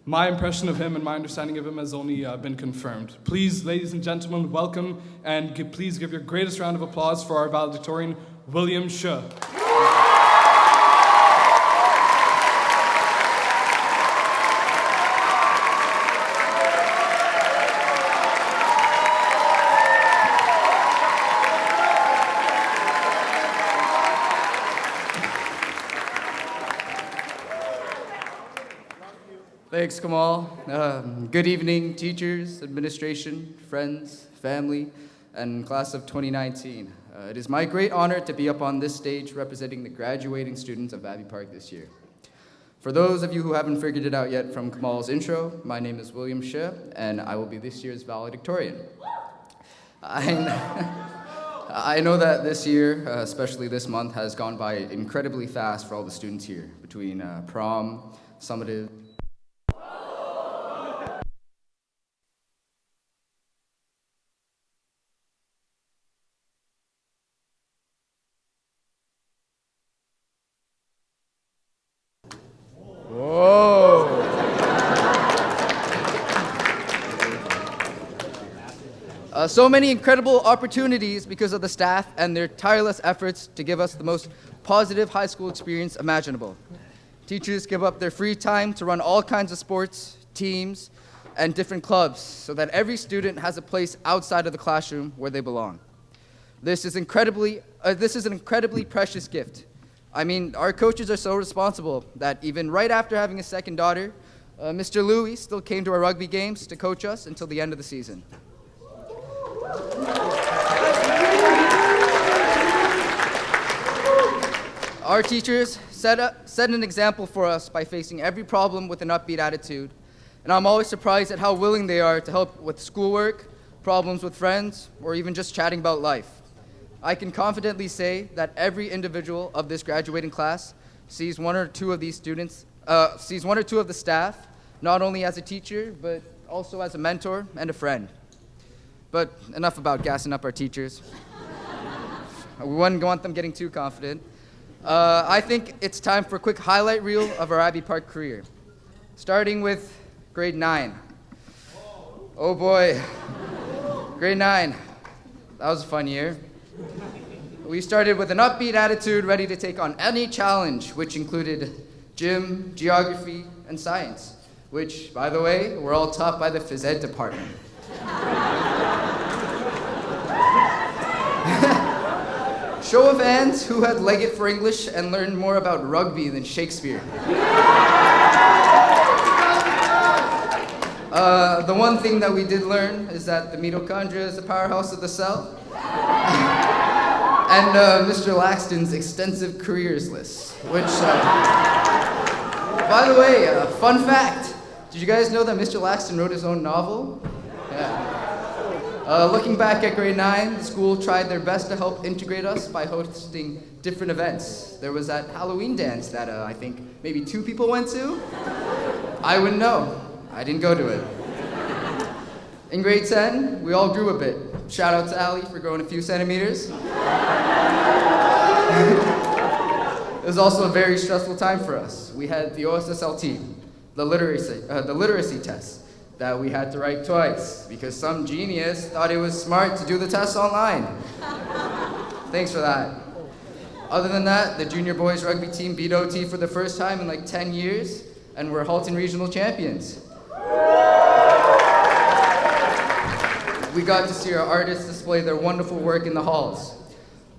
S5: my impression of him and my understanding of him has only been confirmed. Please, ladies and gentlemen, welcome and please give your greatest round of applause for our valedictorian, William Shah.
S6: Thanks, Kamal. Good evening, teachers, administration, friends, family, and class of 2019. It is my great honor to be up on this stage representing the graduating students of Abbey Park this year. For those of you who haven't figured it out yet from Kamal's intro, my name is William Shah, and I will be this year's valedictorian. I know that this year, especially this month, has gone by incredibly fast for all the students here, between prom, summative, so many incredible opportunities because of the staff and their tireless efforts to give us the most positive high school experience imaginable. Teachers give up their free time to run all kinds of sports, teams, and different clubs so that every student has a place outside of the classroom where they belong. This is an incredibly precious gift. I mean, our coaches are so responsible that even right after having a second daughter, Mr. Louis still came to our rugby games to coach us until the end of the season. Our teachers set an example for us by facing every problem with an upbeat attitude, and I'm always surprised at how willing they are to help with schoolwork, problems with friends, or even just chatting about life. I can confidently say that every individual of this graduating class sees one or two of these students, sees one or two of the staff, not only as a teacher, but also as a mentor and a friend. But enough about gassing up our teachers. We wouldn't want them getting too confident. I think it's time for a quick highlight reel of our Abbey Park career. Starting with grade 9. Oh boy, grade 9. That was a fun year. We started with an upbeat attitude, ready to take on any challenge, which included gym, geography, and science, which, by the way, were all taught by the phys ed department. Show of hands, who had Leggett for English and learned more about rugby than Shakespeare? The one thing that we did learn is that the mitochondria is the powerhouse of the cell. And Mr. Laxton's extensive careers list, which, by the way, fun fact, did you guys know that Mr. Laxton wrote his own novel? Yeah. Looking back at grade 9, the school tried their best to help integrate us by hosting different events. There was that Halloween dance that I think maybe 2 people went to. I wouldn't know. I didn't go to it. In grade 10, we all grew a bit. Shout out to Allie for growing a few centimeters. It was also a very stressful time for us. We had the OSSLT, the literacy test, that we had to write twice because some genius thought it was smart to do the test online. Thanks for that. Other than that, the junior boys rugby team beat OT for the first time in like 10 years, and we're Halton Regional champions. We got to see our artists display their wonderful work in the halls.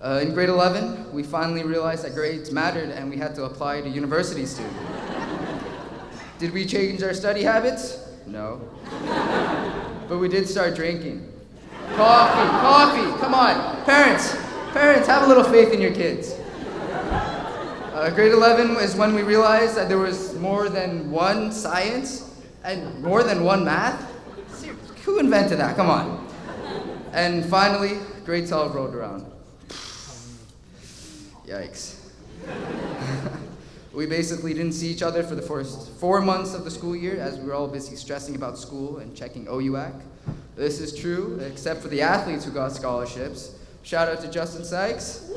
S6: In grade 11, we finally realized that grades mattered and we had to apply to university soon. Did we change our study habits? No. But we did start drinking. Coffee, come on. Parents, have a little faith in your kids. Grade 11 is when we realized that there was more than one science and more than one math. Who invented that? Come on. And finally, grade 12 rolled around. Yikes. We basically didn't see each other for the first 4 months of the school year as we were all busy stressing about school and checking OUAC. This is true, except for the athletes who got scholarships. Shout out to Justin Sykes.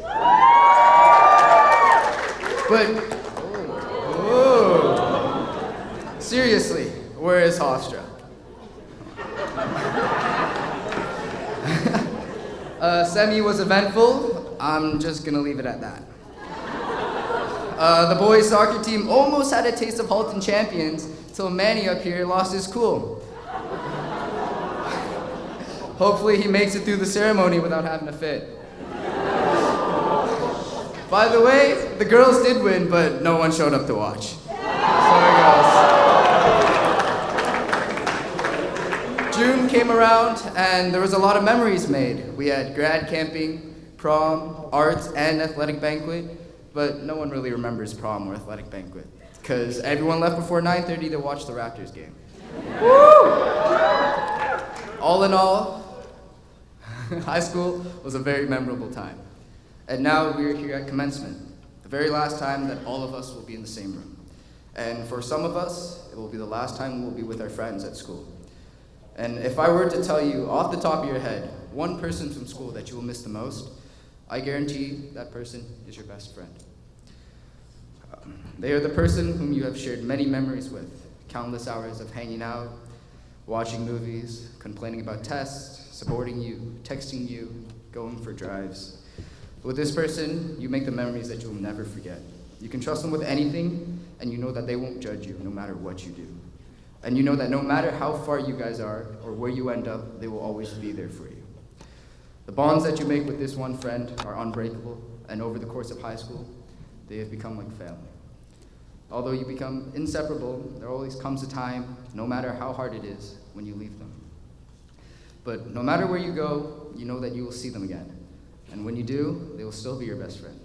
S6: But, seriously, where is Hofstra? Semi was eventful. I'm just gonna leave it at that. The boys' soccer team almost had a taste of Halton champions till Manny up here lost his cool. Hopefully he makes it through the ceremony without having a fit. By the way, the girls did win, but no one showed up to watch. So there goes. June came around and there was a lot of memories made. We had grad camping, prom, arts, and athletic banquet, but no one really remembers prom or athletic banquet because everyone left before 9:30 to watch the Raptors game. Woo! All in all, high school was a very memorable time. And now we're here at commencement, the very last time that all of us will be in the same room. And for some of us, it will be the last time we'll be with our friends at school. And if I were to tell you off the top of your head, one person from school that you will miss the most, I guarantee that person is your best friend. They are the person whom you have shared many memories with, countless hours of hanging out, watching movies, complaining about tests, supporting you, texting you, going for drives. With this person, you make the memories that you will never forget. You can trust them with anything, and you know that they won't judge you no matter what you do. And you know that no matter how far you guys are or where you end up, they will always be there for you. The bonds that you make with this one friend are unbreakable, and over the course of high school, they have become like family. Although you become inseparable, there always comes a time, no matter how hard it is, when you leave them. But no matter where you go, you know that you will see them again. And when you do, they will still be your best friend.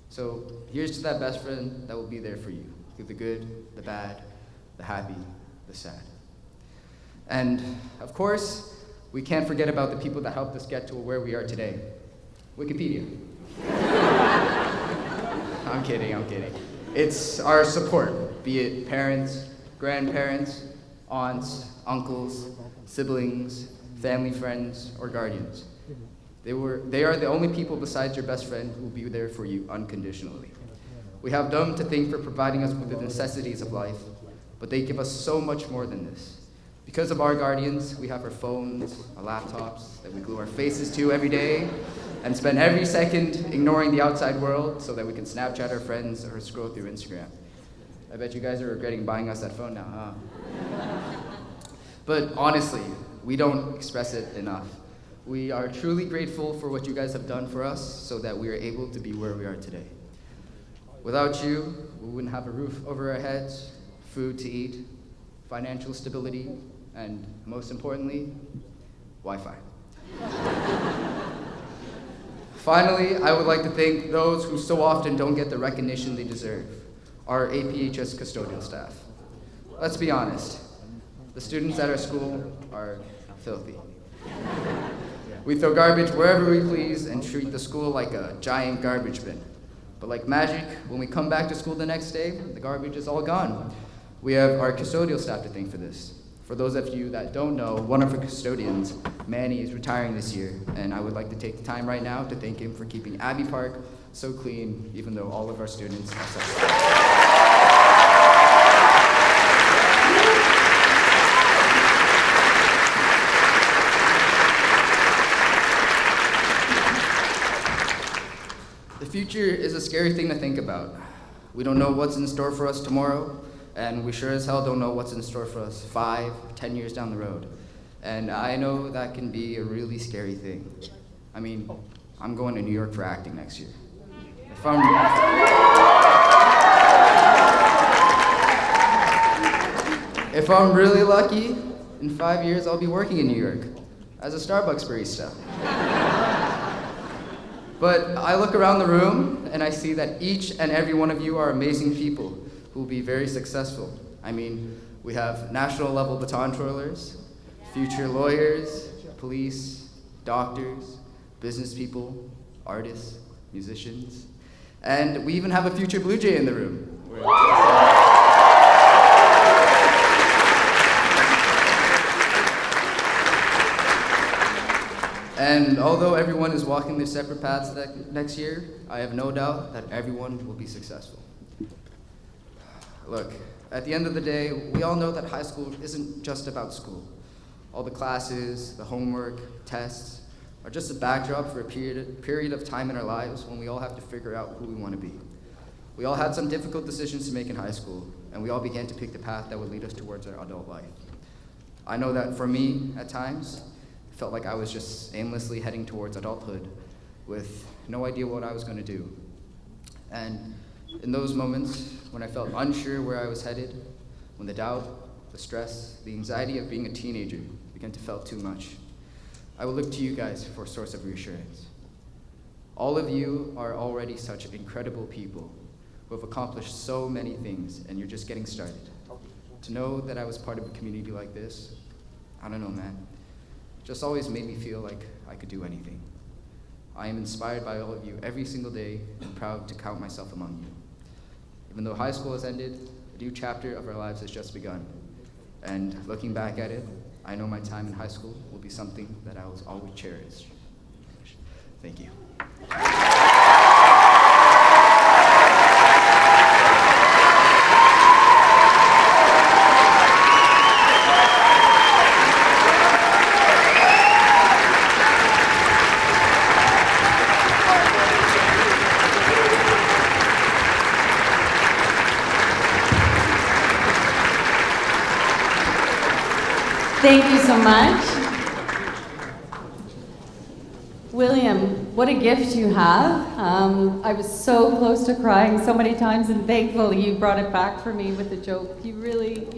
S6: So here's to that best friend that will be there for you, through the good, the bad, the happy, the sad. And of course, we can't forget about the people that helped us get to where we are today. Wikipedia. I'm kidding. It's our support, be it parents, grandparents, aunts, uncles, siblings, family friends, or guardians. They are the only people besides your best friend who will be there for you unconditionally. We have them to thank for providing us with the necessities of life, but they give us so much more than this. Because of our guardians, we have our phones, our laptops that we glue our faces to every day and spend every second ignoring the outside world so that we can Snapchat our friends or scroll through Instagram. I bet you guys are regretting buying us that phone now, huh? But honestly, we don't express it enough. We are truly grateful for what you guys have done for us so that we are able to be where we are today. Without you, we wouldn't have a roof over our heads, food to eat, financial stability, and most importantly, Wi-Fi. Finally, I would like to thank those who so often don't get the recognition they deserve, our APHS custodial staff. Let's be honest, the students at our school are filthy. We throw garbage wherever we please and treat the school like a giant garbage bin. But like magic, when we come back to school the next day, the garbage is all gone. We have our custodial staff to thank for this. For those of you that don't know, one of our custodians, Manny, is retiring this year, and I would like to take the time right now to thank him for keeping Abbey Park so clean, even though all of our students are such. The future is a scary thing to think about. We don't know what's in store for us tomorrow, and we sure as hell don't know what's in store for us 5, 10 years down the road. And I know that can be a really scary thing. I mean, I'm going to New York for acting next year. If I'm really lucky, in 5 years I'll be working in New York as a Starbucks barista. But I look around the room and I see that each and every one of you are amazing people who will be very successful. I mean, we have national level baton twirlers, future lawyers, police, doctors, business people, artists, musicians, and we even have a future Blue Jay in the room. And although everyone is walking their separate paths next year, I have no doubt that everyone will be successful. Look, at the end of the day, we all know that high school isn't just about school. All the classes, the homework, tests, are just a backdrop for a period of time in our lives when we all have to figure out who we want to be. We all had some difficult decisions to make in high school, and we all began to pick the path that would lead us towards our adult life. I know that for me, at times, it felt like I was just aimlessly heading towards adulthood with no idea what I was going to do. And in those moments, when I felt unsure where I was headed, when the doubt, the stress, the anxiety of being a teenager began to feel too much, I would look to you guys for a source of reassurance. All of you are already such incredible people who have accomplished so many things, and you're just getting started. To know that I was part of a community like this, I don't know, man, just always made me feel like I could do anything. I am inspired by all of you every single day and proud to count myself among you. Even though high school has ended, a new chapter of our lives has just begun. And looking back at it, I know my time in high school will be something that I will always cherish. Thank you.
S2: Thank you so much. William, what a gift you have. I was so close to crying so many times, and thankfully you brought it back for me with the joke. You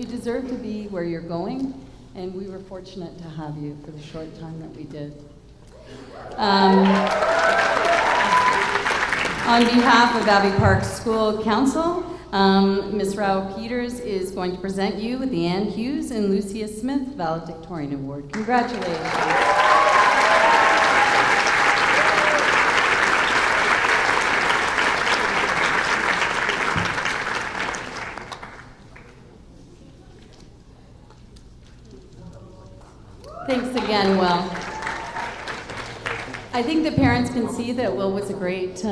S2: deserve to be where you're going, and we were fortunate to have you for the short time that we did. On behalf of Abbey Park School Council, Ms. Rao Peters is going to present you with the Ann Hughes and Lucia Smith Valedictorian Award. Congratulations. Thanks again, Will. I think the parents can see that Will was a great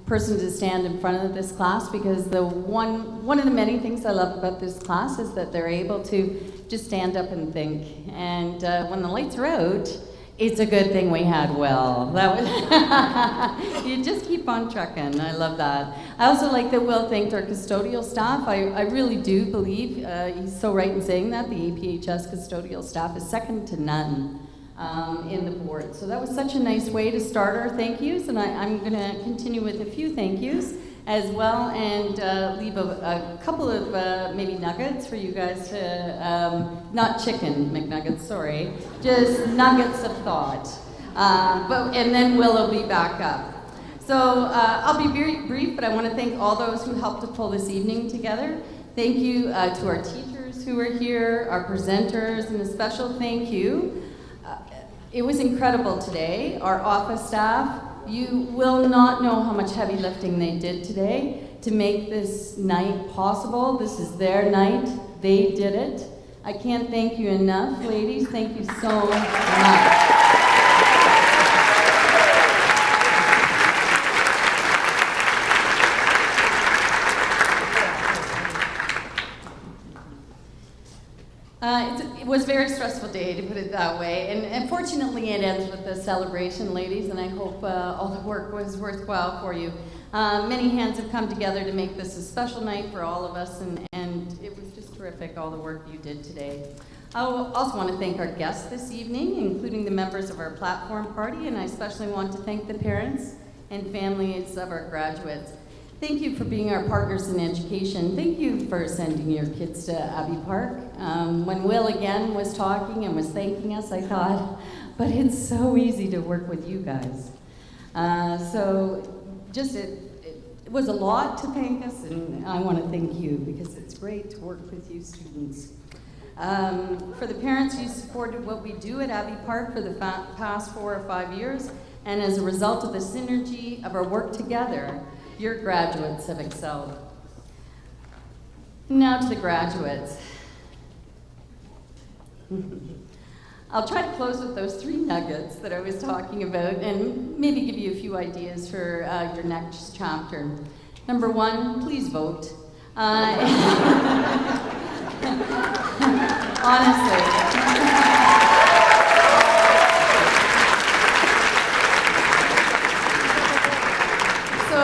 S2: person to stand in front of this class, because one of the many things I love about this class is that they're able to just stand up and think. And when the lights are out, it's a good thing we had Will. That was you just keep on trucking. I love that. I also like that Will thanked our custodial staff. I really do believe he's so right in saying that the APHS custodial staff is second to none in the board. So that was such a nice way to start our thank yous, and I'm going to continue with a few thank yous as well, and leave a couple of maybe nuggets for you guys to, not chicken McNuggets, sorry, just nuggets of thought. And then Will be back up. So I'll be very brief, but I want to thank all those who helped to pull this evening together. Thank you to our teachers who are here, our presenters, and a special thank you It was incredible today. Our office staff, you will not know how much heavy lifting they did today to make this night possible. This is their night. They did it. I can't thank you enough, ladies. Thank you so much. It was a very stressful day, to put it that way, and fortunately it ends with a celebration, ladies, and I hope all the work was worthwhile for you. Many hands have come together to make this a special night for all of us, and it was just terrific, all the work you did today. I also want to thank our guests this evening, including the members of our platform party, and I especially want to thank the parents and families of our graduates. Thank you for being our partners in education. Thank you for sending your kids to Abbey Park. When Will again was talking and was thanking us, I thought, but it's so easy to work with you guys. It was a lot to thank us, and I want to thank you because it's great to work with you students. For the parents, you supported what we do at Abbey Park for the past 4 or 5 years, and as a result of the synergy of our work together, your graduates have excelled. Now to the graduates. I'll try to close with those 3 nuggets that I was talking about and maybe give you a few ideas for your next chapter. Number 1, please vote. Honestly.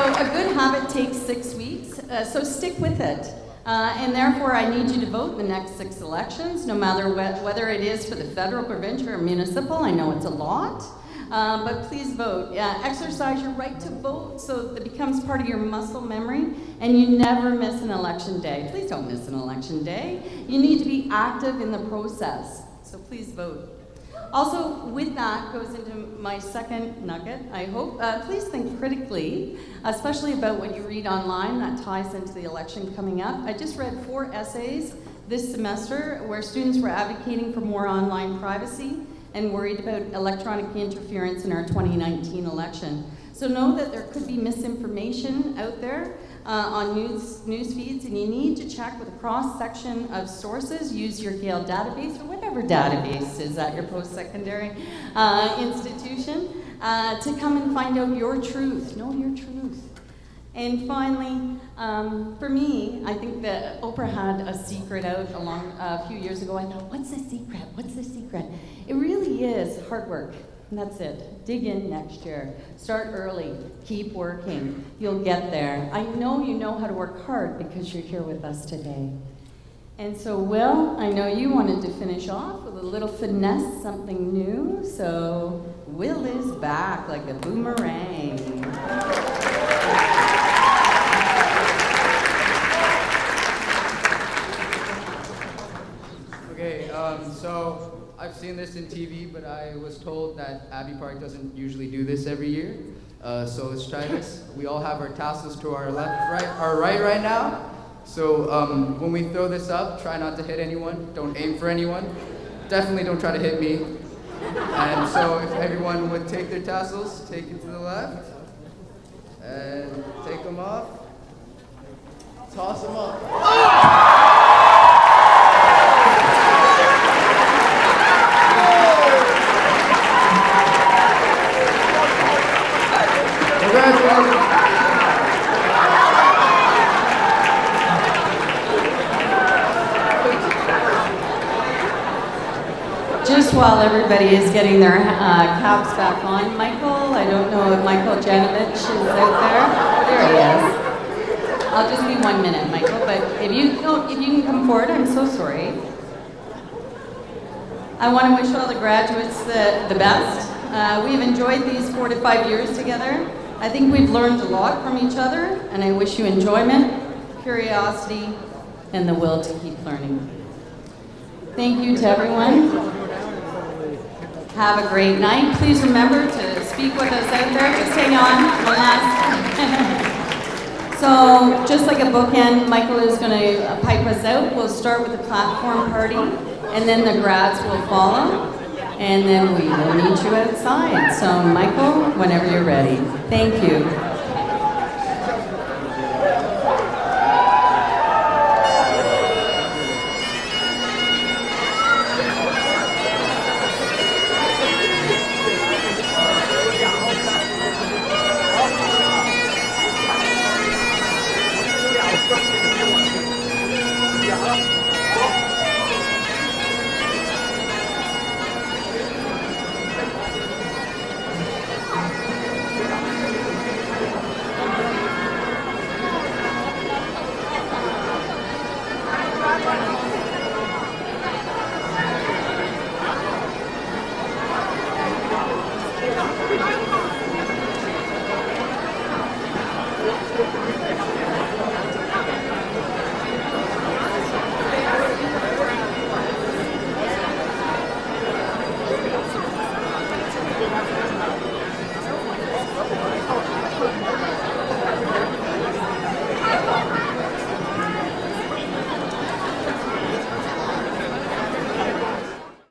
S2: A good habit takes 6 weeks, so stick with it. And therefore, I need you to vote in the next 6 elections, no matter whether it is for the federal, provincial, or municipal. I know it's a lot, but please vote. Exercise your right to vote so that it becomes part of your muscle memory, and you never miss an election day. Please don't miss an election day. You need to be active in the process, so please vote. Also, with that goes into my second nugget, I hope. Please think critically, especially about what you read online. That ties into the election coming up. I just read 4 essays this semester where students were advocating for more online privacy and worried about electronic interference in our 2019 election. So know that there could be misinformation out there on news feeds, and you need to check with a cross-section of sources. Use your Gale database or whatever database is at your post-secondary institution to come and find out your truth. Know your truth. And finally, for me, I think that Oprah had a secret out a few years ago. I thought, what's the secret? What's the secret? It really is hard work. And that's it. Dig in next year. Start early. Keep working. You'll get there. I know you know how to work hard because you're here with us today. And so, Will, I know you wanted to finish off with a little finesse, something new. So, Will is back like a boomerang.
S6: Okay, so I've seen this in TV, but I was told that Abbey Park doesn't usually do this every year. So let's try this. We all have our tassels to our right now. So when we throw this up, try not to hit anyone. Don't aim for anyone. Definitely don't try to hit me. And so if everyone would take their tassels, take it to the left, and take them off, toss them up. Oh!
S2: Just while everybody is getting their caps back on, Michael, I don't know if Michael Janovich is out there. There he is. I'll just be 1 minute, Michael, but if you can come forward, I'm so sorry. I want to wish all the graduates the best. We've enjoyed these 4 to 5 years together. I think we've learned a lot from each other, and I wish you enjoyment, curiosity, and the will to keep learning. Thank you to everyone. Have a great night. Please remember to speak with us out there. Just hang on. One last. So, just like a bookend, Michael is going to pipe us out. We'll start with the platform party, and then the grads will follow. and then we will meet you outside. So, Michael, whenever you're ready. Thank you.